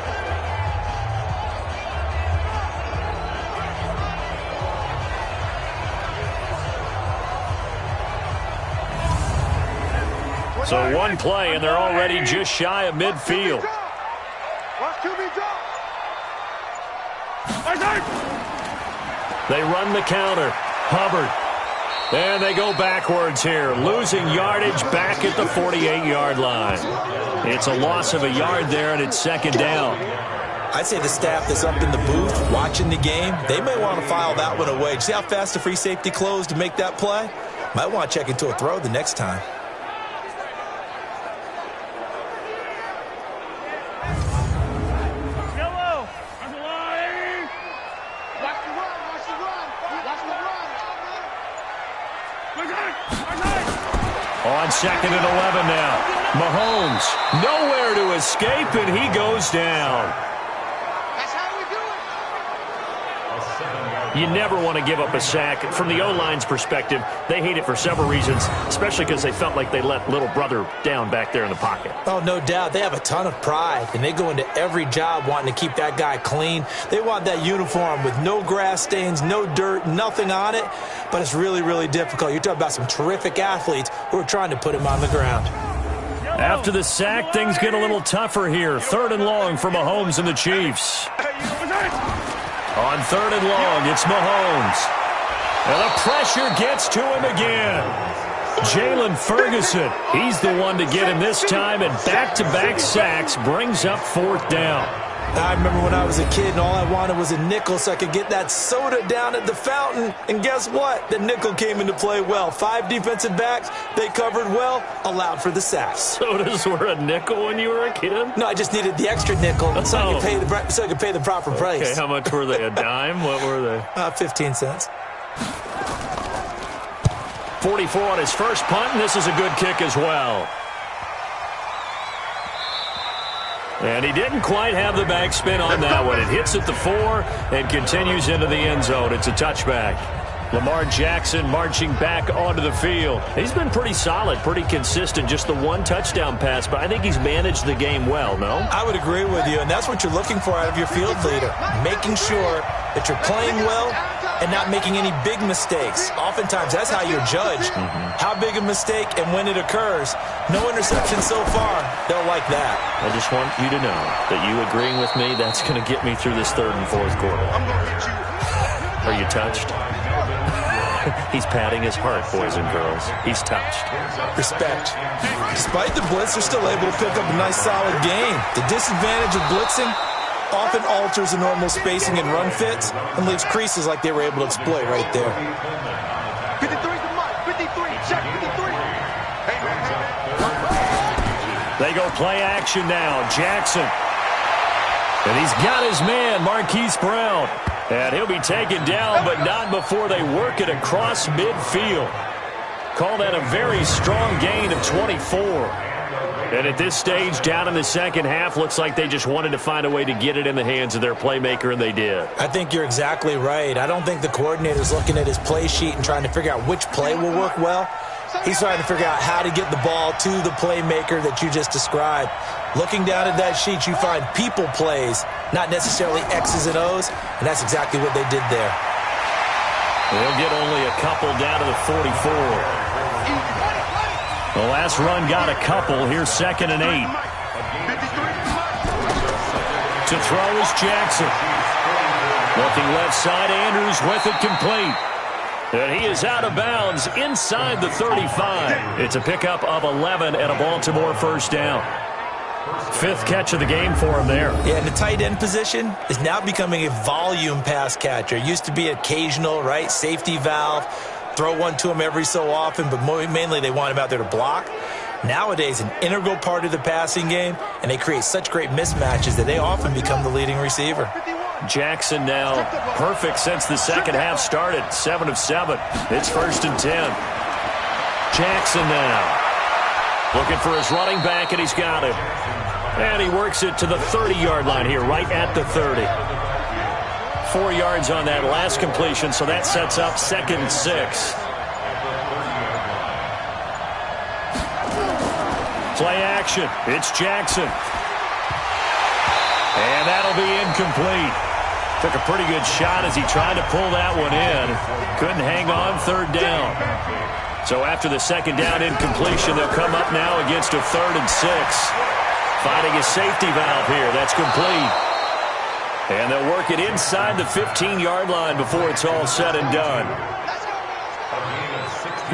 So one play, and they're already just shy of midfield. Watch QB drop. They run the counter. Hubbard. And they go backwards here, losing yardage back at the 48-yard line. It's a loss of a yard there, and it's 2nd down. I'd say the staff that's up in the booth watching the game, they may want to file that one away. See how fast the free safety closed to make that play? Might want to check into a throw the next time. On 2nd and 11 now. Mahomes, nowhere to escape, and he goes down. That's how we do it. You never want to give up a sack. From the O-line's perspective, they hate it for several reasons, especially because they felt like they let little brother down back there in the pocket. Oh, no doubt. They have a ton of pride, and they go into every job wanting to keep that guy clean. They want that uniform with no grass stains, no dirt, nothing on it. But it's really, really difficult. You're talking about some terrific athletes who are trying to put him on the ground. After the sack, things get a little tougher here. 3rd and long for Mahomes and the Chiefs. On 3rd and long, it's Mahomes. And the pressure gets to him again. Jalen Ferguson, he's the one to get him this time, and back-to-back sacks brings up 4th down. I remember when I was a kid and all I wanted was a nickel so I could get that soda down at the fountain. And guess what? The nickel came into play well. 5 defensive backs, they covered well, allowed for the sacks. Sodas were a nickel when you were a kid? No, I just needed the extra nickel so I could pay the proper price. Okay, how much were they? A dime? What were they? 15 cents. 44 on his first punt, and this is a good kick as well. And he didn't quite have the backspin on that one. It hits at the 4 and continues into the end zone. It's a touchback. Lamar Jackson marching back onto the field. He's been pretty solid, pretty consistent. Just the 1 touchdown pass, but I think he's managed the game well, no? I would agree with you, and that's what you're looking for out of your field leader. Making sure that you're playing well and not making any big mistakes. Oftentimes, that's how you're judged. How big a mistake and when it occurs. No interception so far. They'll like that. I just want you to know that you agreeing with me, that's going to get me through this 3rd and 4th quarter. I'm going to hit you. Are you touched? He's patting his heart, boys and girls. He's touched. Respect. Despite the blitz, they're still able to pick up a nice, solid gain. The disadvantage of blitzing often alters the normal spacing and run fits and leaves creases like they were able to exploit right there. 53 to Mike. 53. Check 53. They go play action now. Jackson. And he's got his man, Marquise Brown. And he'll be taken down, but not before they work it across midfield. Call that a very strong gain of 24. And at this stage, down in the second half, looks like they just wanted to find a way to get it in the hands of their playmaker, and they did. I think you're exactly right. I don't think the coordinator's looking at his play sheet and trying to figure out which play will work well. He's trying to figure out how to get the ball to the playmaker that you just described. Looking down at that sheet, you find people plays, not necessarily X's and O's, and that's exactly what they did there. They'll get only a couple down to the 44. The last run got a couple. Here's 2nd and 8. To throw is Jackson. Looking left side, Andrews with it complete. And he is out of bounds inside the 35. It's a pickup of 11 and a Baltimore first down. 5th catch of the game for him there. Yeah, and the tight end position is now becoming a volume pass catcher. It used to be occasional, right? Safety valve. Throw one to him every so often, but mainly they want him out there to block. Nowadays, an integral part of the passing game, and they create such great mismatches that they often become the leading receiver. Jackson now perfect since the second half started. 7 of 7. It's 1st and 10. Jackson now looking for his running back, and he's got it. And he works it to the 30-yard line here, right at the 30. 4 yards on that last completion, so that sets up 2nd and 6. Play action. It's Jackson. And that'll be incomplete. Took a pretty good shot as he tried to pull that one in. Couldn't hang on, 3rd down. So after the 2nd down incompletion, they'll come up now against a 3rd and 6. Finding a safety valve here. That's complete. And they'll work it inside the 15-yard line before it's all said and done.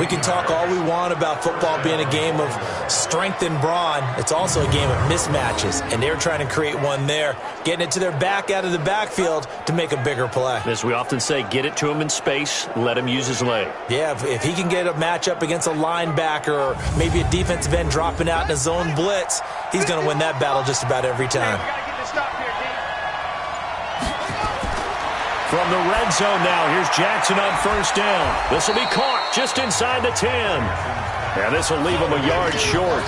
We can talk all we want about football being a game of strength and brawn. It's also a game of mismatches, and they're trying to create one there, getting it to their back out of the backfield to make a bigger play. As we often say, get it to him in space, let him use his leg. Yeah, if he can get a matchup against a linebacker or maybe a defensive end dropping out in a zone blitz, he's going to win that battle just about every time. From the red zone now, here's Jackson on 1st down. This will be caught just inside the 10. And this will leave him a yard short.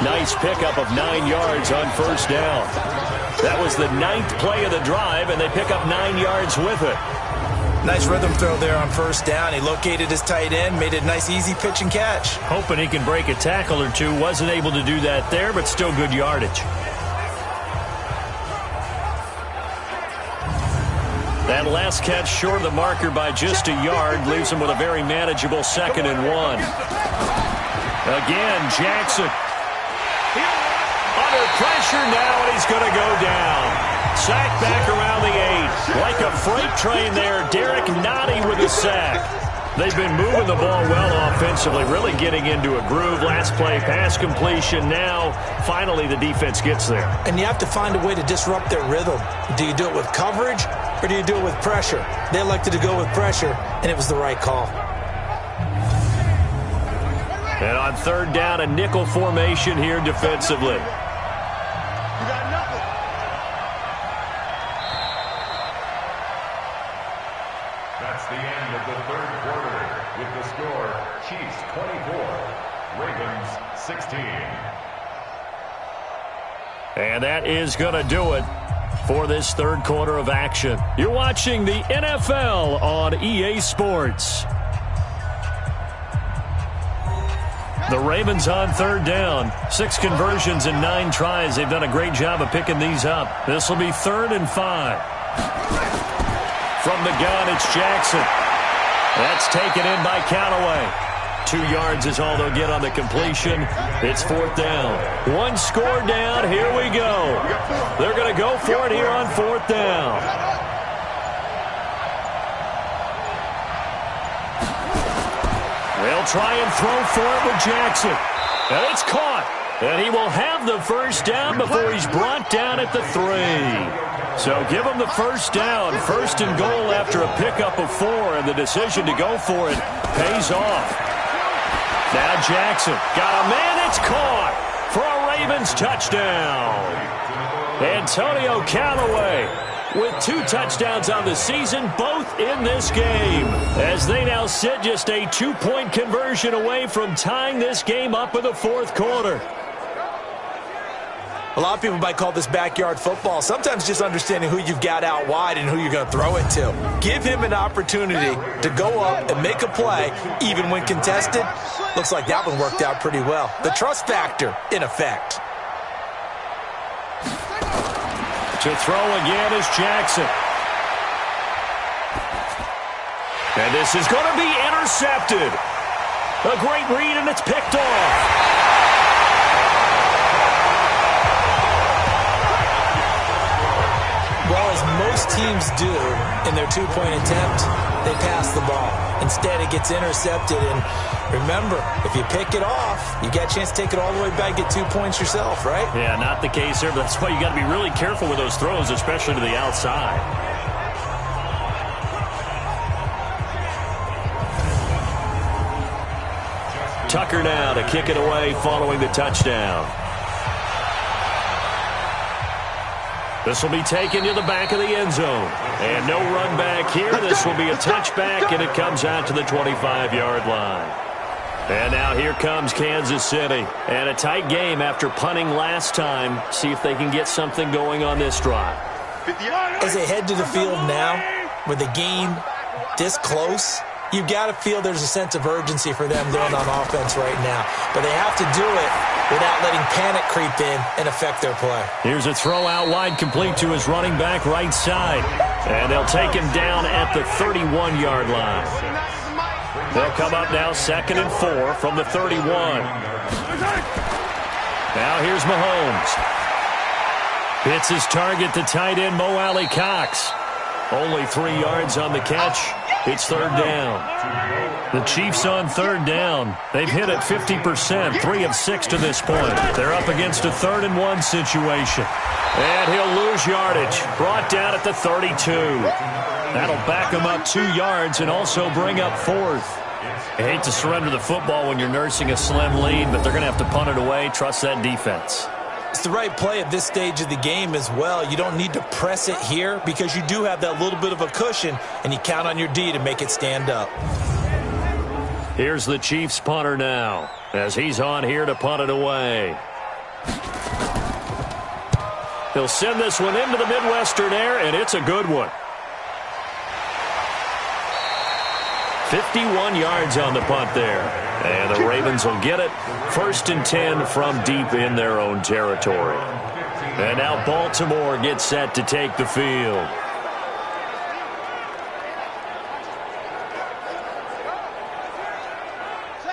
Nice pickup of 9 yards on 1st down. That was the 9th play of the drive, and they pick up 9 yards with it. Nice rhythm throw there on 1st down. He located his tight end, made it a nice easy pitch and catch. Hoping he can break a tackle or two. Wasn't able to do that there, but still good yardage. That last catch short of the marker by just a yard leaves him with a very manageable 2nd and 1. Again, Jackson. Under pressure now, and he's going to go down. Sack back around the 8. Like a freight train there, Derek Nottie with a sack. They've been moving the ball well offensively, really getting into a groove. Last play, pass completion. Now, finally, the defense gets there. And you have to find a way to disrupt their rhythm. Do you do it with coverage, or do you do it with pressure? They elected to go with pressure, and it was the right call. And on 3rd down, a nickel formation here defensively. That's the end of the 3rd quarter with the score Chiefs 24, Ravens 16. And that is going to do it for this 3rd quarter of action. You're watching the NFL on EA Sports. The Ravens on 3rd down. 6 conversions and 9 tries. They've done a great job of picking these up. This will be 3rd and 5. From the gun, it's Jackson. That's taken in by Callaway. 2 yards is all they'll get on the completion. It's 4th down. 1 score down. Here we go. They're going to go for it here on 4th down. They'll try and throw for it with Jackson. And it's caught. And he will have the 1st down before he's brought down at the 3. So give him the 1st down. 1st and goal after a pickup of 4. And the decision to go for it pays off. Now Jackson got a man. It's caught for a Ravens touchdown. Antonio Callaway with 2 touchdowns on the season, both in this game, as they now sit just a 2-point conversion away from tying this game up in the 4th quarter. A lot of people might call this backyard football. Sometimes just understanding who you've got out wide and who you're going to throw it to. Give him an opportunity to go up and make a play, even when contested. Looks like that one worked out pretty well. The trust factor in effect. To throw again is Jackson. And this is going to be intercepted. A great read, and it's picked off. Well, as most teams do in their 2-point attempt, they pass the ball. Instead, it gets intercepted. And remember, if you pick it off, you got a chance to take it all the way back, get 2 points yourself, right? Yeah, not the case here, but that's why you got to be really careful with those throws, especially to the outside. Tucker now to kick it away following the touchdown. This will be taken to the back of the end zone. And no run back here. This will be a touchback, and it comes out to the 25-yard line. And now here comes Kansas City. And a tight game after punting last time. See if they can get something going on this drive. As they head to the field now, with the game this close, you've got to feel there's a sense of urgency for them going on offense right now. But they have to do it without letting panic creep in and affect their play. Here's a throw out wide, complete to his running back right side. And they'll take him down at the 31-yard line. They'll come up now 2nd and 4 from the 31. Now here's Mahomes. Hits his target, the tight end, Mo Alley Cox. Only 3 yards on the catch. It's 3rd down. The Chiefs on 3rd down. They've hit it 50%, 3 of 6 to this point. They're up against a 3rd and 1 situation. And he'll lose yardage. Brought down at the 32. That'll back him up 2 yards and also bring up 4th. I hate to surrender the football when you're nursing a slim lead, but they're going to have to punt it away. Trust that defense. It's the right play at this stage of the game as well. You don't need to press it here because you do have that little bit of a cushion, and you count on your D to make it stand up. Here's the Chiefs punter now as he's on here to punt it away. He'll send this one into the Midwestern air, and it's a good one. 51 yards on the punt there. And the Ravens will get it. 1st and 10 from deep in their own territory. And now Baltimore gets set to take the field.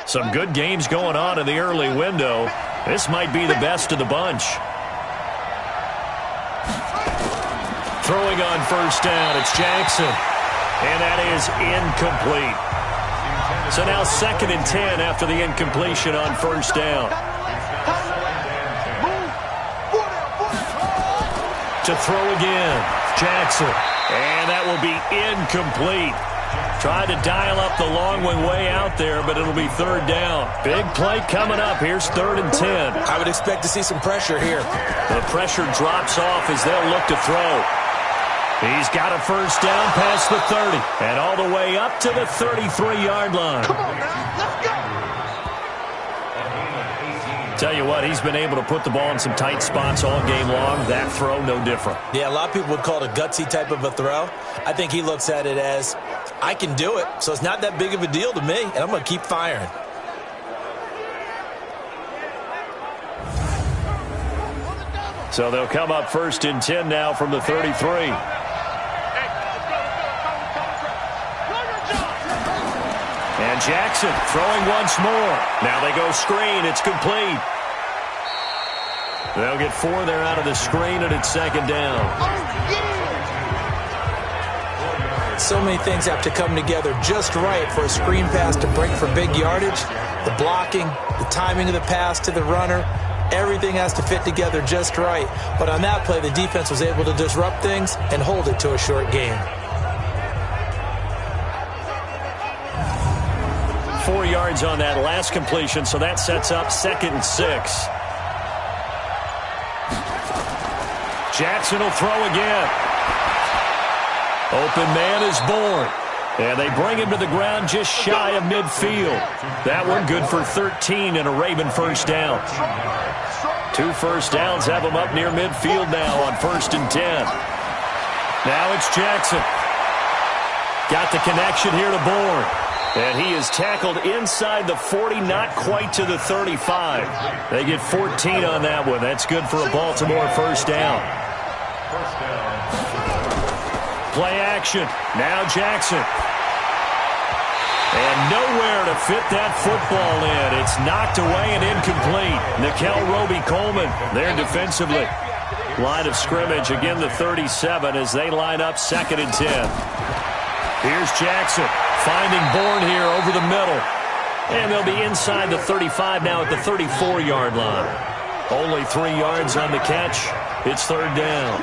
Some good games going on in the early window. This might be the best of the bunch. Throwing on 1st down, it's Jackson. And that is incomplete. So now 2nd and 10 after the incompletion on 1st down. To throw again, Jackson. And that will be incomplete. Tried to dial up the long one way out there, but it'll be 3rd down. Big play coming up. Here's 3rd and 10. I would expect to see some pressure here. The pressure drops off as they'll look to throw. He's got a 1st down past the 30 and all the way up to the 33-yard line. Come on now, let's go. Tell you what, he's been able to put the ball in some tight spots all game long. That throw, no different. Yeah, a lot of people would call it a gutsy type of a throw. I think he looks at it as, I can do it, so it's not that big of a deal to me, and I'm going to keep firing. So they'll come up 1st and 10 now from the 33. And Jackson throwing once more. Now they go screen. It's complete. They'll get 4 there out of the screen, and it's 2nd down. So many things have to come together just right for a screen pass to break for big yardage. The blocking, the timing of the pass to the runner, everything has to fit together just right. But on that play, the defense was able to disrupt things and hold it to a short gain. 4 yards on that last completion, so that sets up 2nd and 6. Jackson will throw again. Open man is born. And they bring him to the ground just shy of midfield. That one good for 13 and a Raven first down. 2 first downs have him up near midfield now on 1st and 10. Now it's Jackson. Got the connection here to Bourne. And he is tackled inside the 40, not quite to the 35. They get 14 on that one. That's good for a Baltimore first down. Play action. Now Jackson. And nowhere to fit that football in. It's knocked away and incomplete. Nickel Roby-Coleman there defensively. Line of scrimmage, again the 37 as they line up 2nd and 10. Here's Jackson finding Bourne here over the middle. And they'll be inside the 35 now at the 34-yard line. Only 3 yards on the catch. It's 3rd down.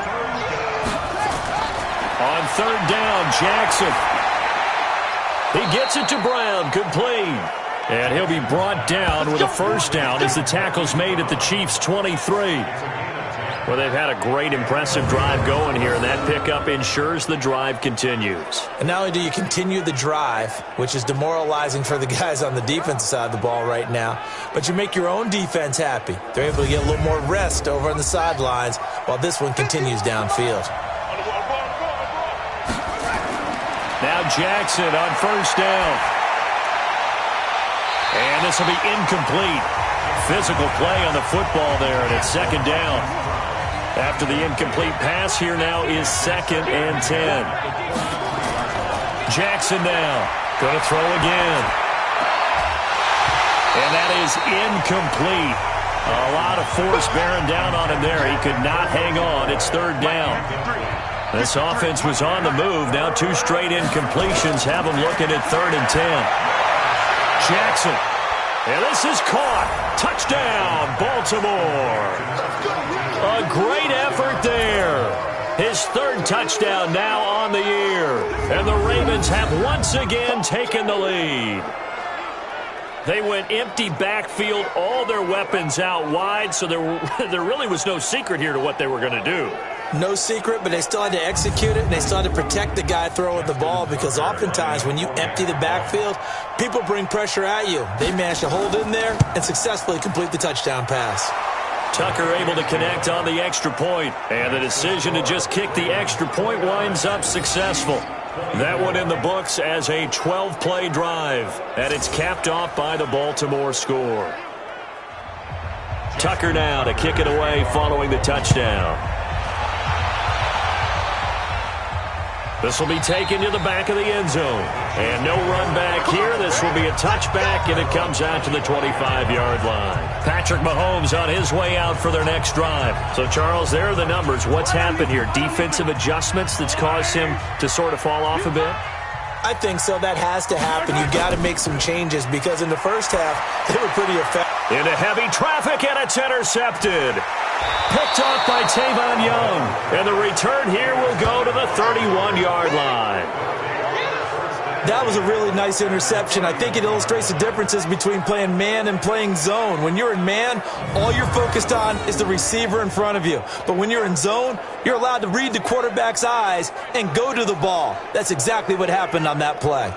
On 3rd down, Jackson. He gets it to Brown, complete. And he'll be brought down with a first down as the tackle's made at the Chiefs' 23. Well, they've had a great, impressive drive going here, and that pickup ensures the drive continues. And not only do you continue the drive, which is demoralizing for the guys on the defensive side of the ball right now, but you make your own defense happy. They're able to get a little more rest over on the sidelines while this one continues downfield. Now Jackson on first down. And this will be incomplete. Physical play on the football there, and it's 2nd down. After the incomplete pass, here now is 2nd and 10. Jackson now. Going to throw again. And that is incomplete. A lot of force bearing down on him there. He could not hang on. It's 3rd down. This offense was on the move. Now 2 straight incompletions have them looking at 3rd and 10. Jackson. And this is caught. Touchdown, Baltimore. A great effort there. His 3rd touchdown now on the year. And the Ravens have once again taken the lead. They went empty backfield, all their weapons out wide, so there really was no secret here to what they were going to do. No secret, but they still had to execute it, and they still had to protect the guy throwing the ball because oftentimes when you empty the backfield, people bring pressure at you. They managed to hold in there and successfully complete the touchdown pass. Tucker able to connect on the extra point, and the decision to just kick the extra point winds up successful. That one in the books as a 12-play drive, and it's capped off by the Baltimore score. Tucker now to kick it away following the touchdown. This will be taken to the back of the end zone. And no run back here. This will be a touchback, and it comes out to the 25-yard line. Patrick Mahomes on his way out for their next drive. So, Charles, there are the numbers. What's happened here? Defensive adjustments that's caused him to sort of fall off a bit? I think so. That has to happen. You've got to make some changes because in the first half, they were pretty effective. Into heavy traffic, and it's intercepted. Picked off by Tavon Young. And the return here will go to the 31-yard line. That was a really nice interception. I think it illustrates the differences between playing man and playing zone. When you're in man, all you're focused on is the receiver in front of you. But when you're in zone, you're allowed to read the quarterback's eyes and go to the ball. That's exactly what happened on that play.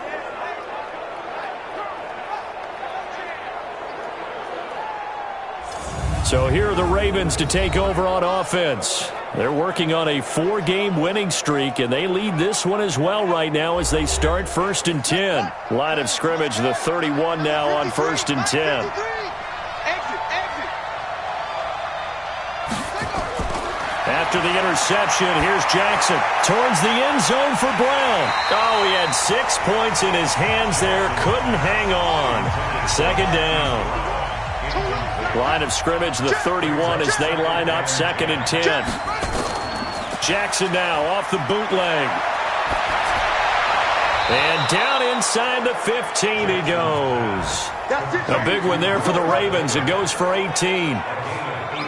So here are the Ravens to take over on offense. They're working on a 4-game winning streak, and they lead this one as well right now as they start 1st and 10. Line of scrimmage, the 31 now on 1st and 10. After the interception, here's Jackson towards the end zone for Brown. Oh, he had 6 points in his hands there. Couldn't hang on. 2nd down. Line of scrimmage, the 31 as they line up 2nd and 10. Jackson now off the bootleg. And down inside the 15 he goes. A big one there for the Ravens. It goes for 18.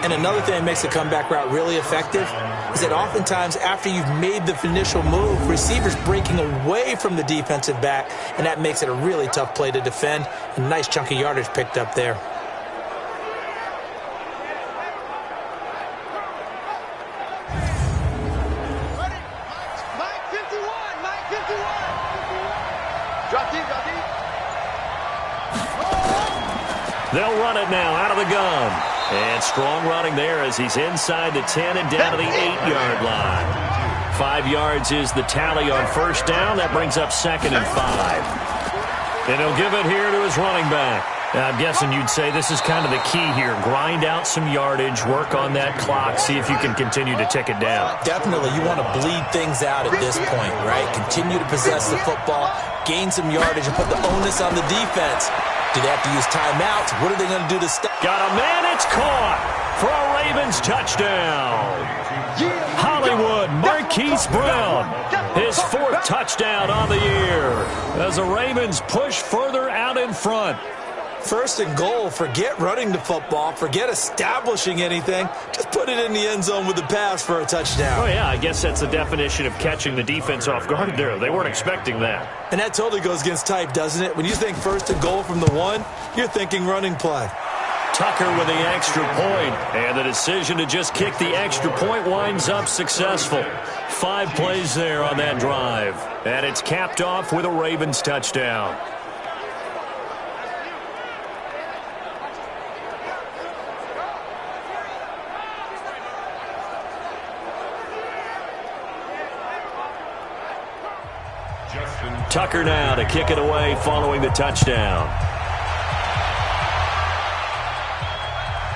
And another thing that makes the comeback route really effective is that oftentimes after you've made the initial move, receivers breaking away from the defensive back, and that makes it a really tough play to defend. A nice chunk of yardage picked up there. They'll run it now out of the gun. And strong running there as he's inside the 10 and down to the 8-yard line. 5 yards is the tally on first down. That brings up 2nd and 5. And he'll give it here to his running back. I'm guessing you'd say this is kind of the key here. Grind out some yardage, work on that clock, see if you can continue to tick it down. Definitely. You want to bleed things out at this point, right? Continue to possess the football, gain some yardage, and put the onus on the defense. Do they have to use timeouts? What are they going to do to stop? Got a man. It's caught for a Ravens touchdown. Hollywood Marquise Brown, his 4th touchdown on the year as the Ravens push further out in front. 1st and goal. Forget running the football. Forget establishing anything. Just put it in the end zone with the pass for a touchdown. Oh, yeah, I guess that's the definition of catching the defense off guard there. They weren't expecting that. And that totally goes against type, doesn't it? When you think 1st and goal from the 1, you're thinking running play. Tucker with the extra point, and the decision to just kick the extra point winds up successful. 5 plays there on that drive, and it's capped off with a Ravens touchdown. Tucker now to kick it away following the touchdown.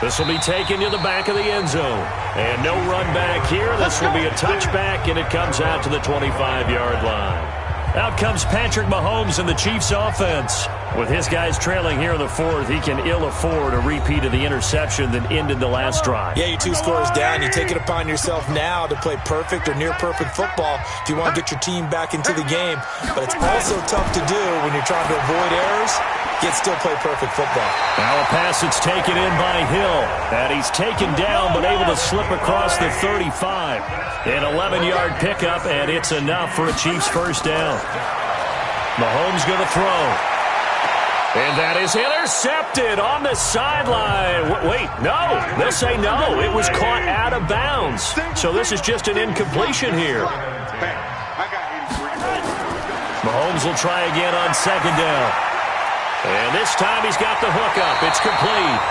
This will be taken to the back of the end zone. And no run back here. This will be a touchback, and it comes out to the 25-yard line. Out comes Patrick Mahomes and the Chiefs offense. With his guys trailing here in the 4th, he can ill afford a repeat of the interception that ended the last drive. Yeah, you're 2 scores down. You take it upon yourself now to play perfect or near-perfect football if you want to get your team back into the game. But it's also tough to do when you're trying to avoid errors, yet still play perfect football. Now a pass that's taken in by Hill. And he's taken down but able to slip across the 35. An 11-yard pickup, and it's enough for a Chiefs first down. Mahomes going to throw. And that is intercepted on the sideline. Wait, no. They'll say no. It was caught out of bounds. So this is just an incompletion here. Mahomes will try again on 2nd down. And this time he's got the hook up. It's complete.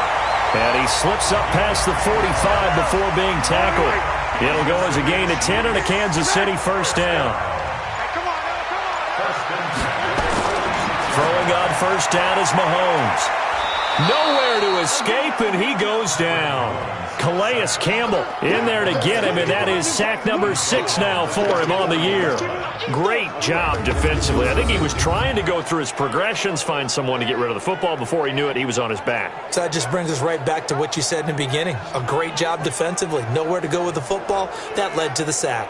And he slips up past the 45 before being tackled. It'll go as a gain of 10 and a Kansas City first down. Throwing on first down is Mahomes. Nowhere to escape, and he goes down. Calais Campbell in there to get him, and that is sack number 6 now for him on the year. Great job defensively. I think he was trying to go through his progressions, find someone to get rid of the football. Before he knew it, he was on his back. So that just brings us right back to what you said in the beginning. A great job defensively. Nowhere to go with the football. That led to the sack.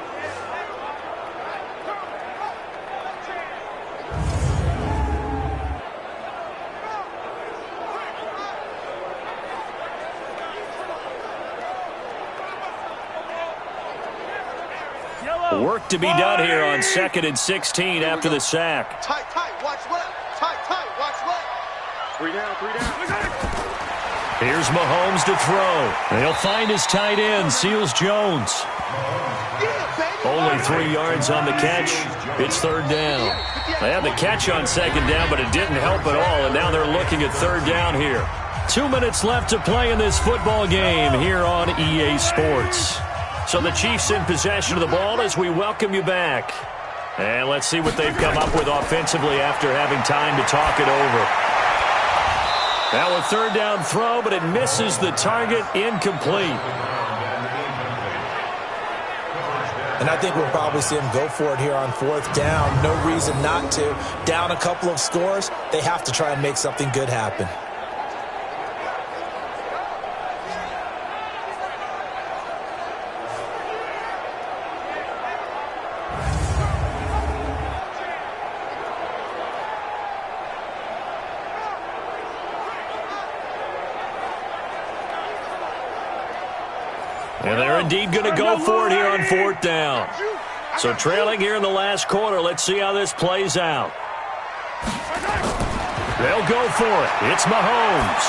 Work to be done here on 2nd and 16 after the sack. Tight, watch left. Tight, watch left. 3 down. Here's Mahomes to throw. They'll find his tight end, Seals Jones. Only 3 yards on the catch. It's 3rd down. They had the catch on 2nd down, but it didn't help at all, and now they're looking at 3rd down here. 2 minutes left to play in this football game here on EA Sports. So the Chiefs in possession of the ball as we welcome you back. And let's see what they've come up with offensively after having time to talk it over. Now a 3rd down throw, but it misses the target, incomplete. And I think we'll probably see him go for it here on 4th down. No reason not to. Down a couple of scores, they have to try and make something good happen. And they're indeed going to go for it here on 4th down. So trailing here in the last quarter, let's see how this plays out. They'll go for it. It's Mahomes.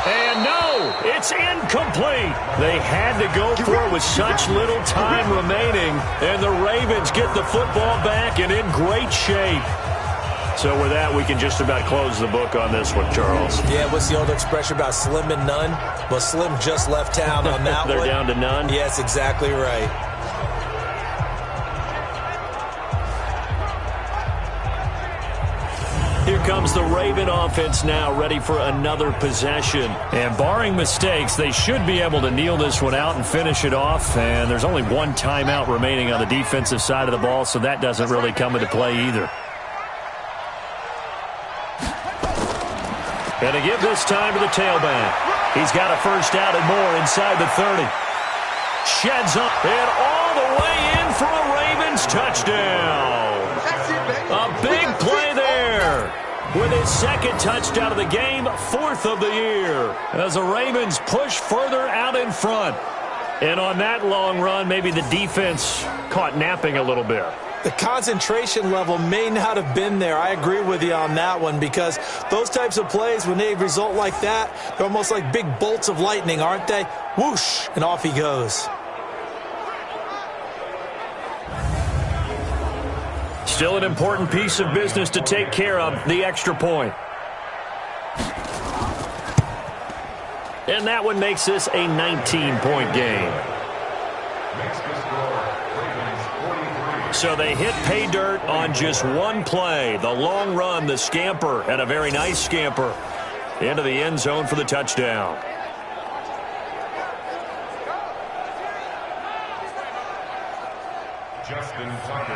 And no, it's incomplete. They had to go for it with such little time remaining. And the Ravens get the football back and in great shape. So with that, we can just about close the book on this one, Charles. Yeah, what's the old expression about slim and none? Well, Slim just left town on that They're one. They're down to none? Yes, exactly right. Here comes the Raven offense now, ready for another possession. And barring mistakes, they should be able to kneel this one out and finish it off. And there's only one timeout remaining on the defensive side of the ball, so that doesn't really come into play either. And to give this time to the tailback. He's got a first out and more inside the 30. Sheds up and all the way in for a Ravens touchdown. A big play there. With his second touchdown of the game, fourth of the year. As the Ravens push further out in front. And on that long run, maybe the defense caught napping a little bit. The concentration level may not have been there. I agree with you on that one because those types of plays, when they result like that, they're almost like big bolts of lightning, aren't they? Whoosh, and off he goes. Still an important piece of business to take care of, the extra point. And that one makes this a 19-point game. So they hit pay dirt on just one play. The long run, the scamper, and a very nice scamper into the end zone for the touchdown.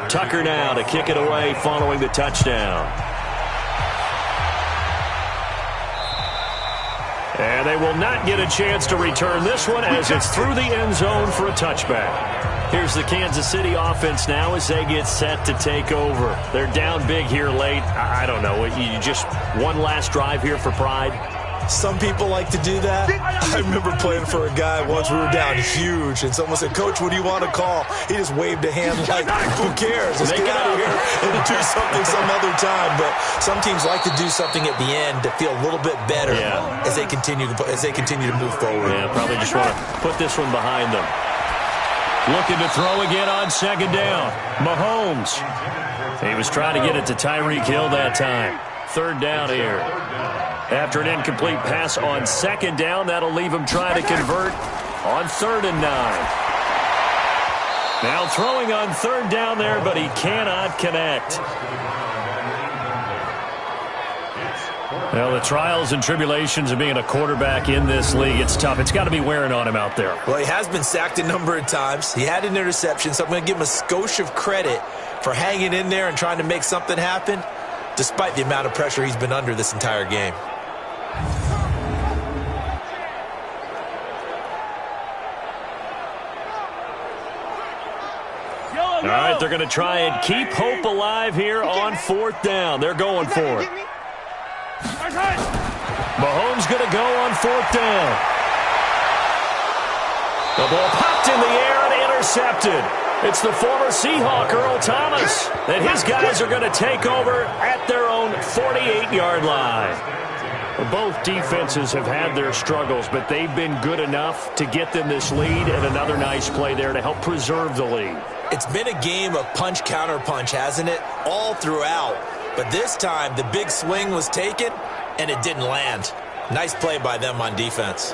Tucker now to kick it away following the touchdown. And they will not get a chance to return this one as it's through the end zone for a touchback. Here's the Kansas City offense now as they get set to take over. They're down big here late. I don't know. You just one last drive here for pride? Some people like to do that. I remember playing for a guy once. We were down huge, and someone said, "Coach, what do you want to call?" He just waved a hand like, who cares? Let's get out of here and do something some other time. But some teams like to do something at the end to feel a little bit better as they continue to move forward. Yeah, probably just want to put this one behind them. Looking to throw again on second down. Mahomes. He was trying to get it to Tyreek Hill that time. Third down here. After an incomplete pass on second down, that'll leave him trying to convert on 3rd and 9. Now throwing on 3rd down there, but he cannot connect. Well, the trials and tribulations of being a quarterback in this league, it's tough. It's got to be wearing on him out there. Well, he has been sacked a number of times. He had an interception, so I'm going to give him a skosh of credit for hanging in there and trying to make something happen, despite the amount of pressure he's been under this entire game. All right, they're going to try and keep hope alive here on 4th down. They're going for it. Mahomes going to go on 4th down. The ball popped in the air and intercepted. It's the former Seahawk, Earl Thomas, and his guys are going to take over at their own 48-yard line. Both defenses have had their struggles, but they've been good enough to get them this lead, and another nice play there to help preserve the lead. It's been a game of punch-counter-punch, hasn't it? All throughout. But this time, the big swing was taken, and it didn't land. Nice play by them on defense.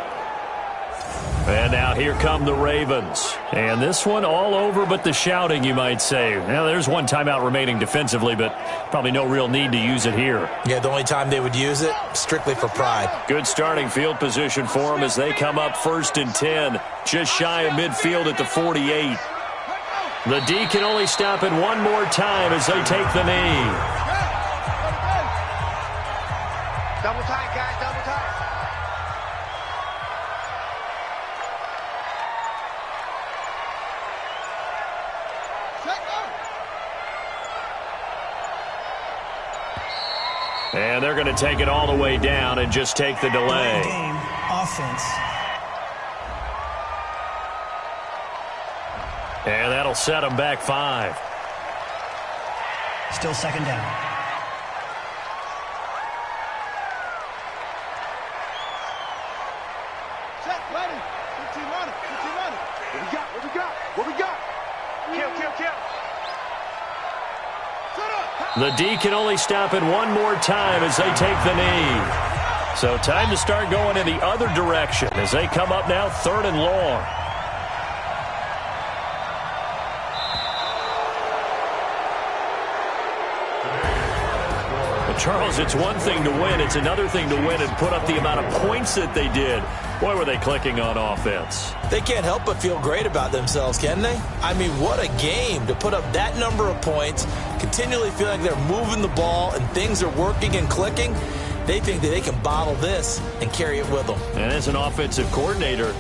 And now here come the Ravens. And this one all over but the shouting, you might say. Now, there's one timeout remaining defensively, but probably no real need to use it here. Yeah, the only time they would use it, strictly for pride. Good starting field position for them as they come up 1st and 10, just shy of midfield at the 48. The D can only stop it one more time as they take the knee. Double tight, guys, double tight. And they're going to take it all the way down and just take the delay. Game offense. And that'll set them back 5. Still 2nd down. Set, ready. 15 on it, 15 on it. What we got, what we got, what we got? Kill, kill, kill. Set up. The D can only stop it one more time as they take the knee. So time to start going in the other direction as they come up now 3rd and long. Charles, it's one thing to win. It's another thing to win and put up the amount of points that they did. Boy, were they clicking on offense. They can't help but feel great about themselves, can they? I mean, what a game to put up that number of points, continually feel like they're moving the ball and things are working and clicking. They think that they can bottle this and carry it with them. And as an offensive coordinator,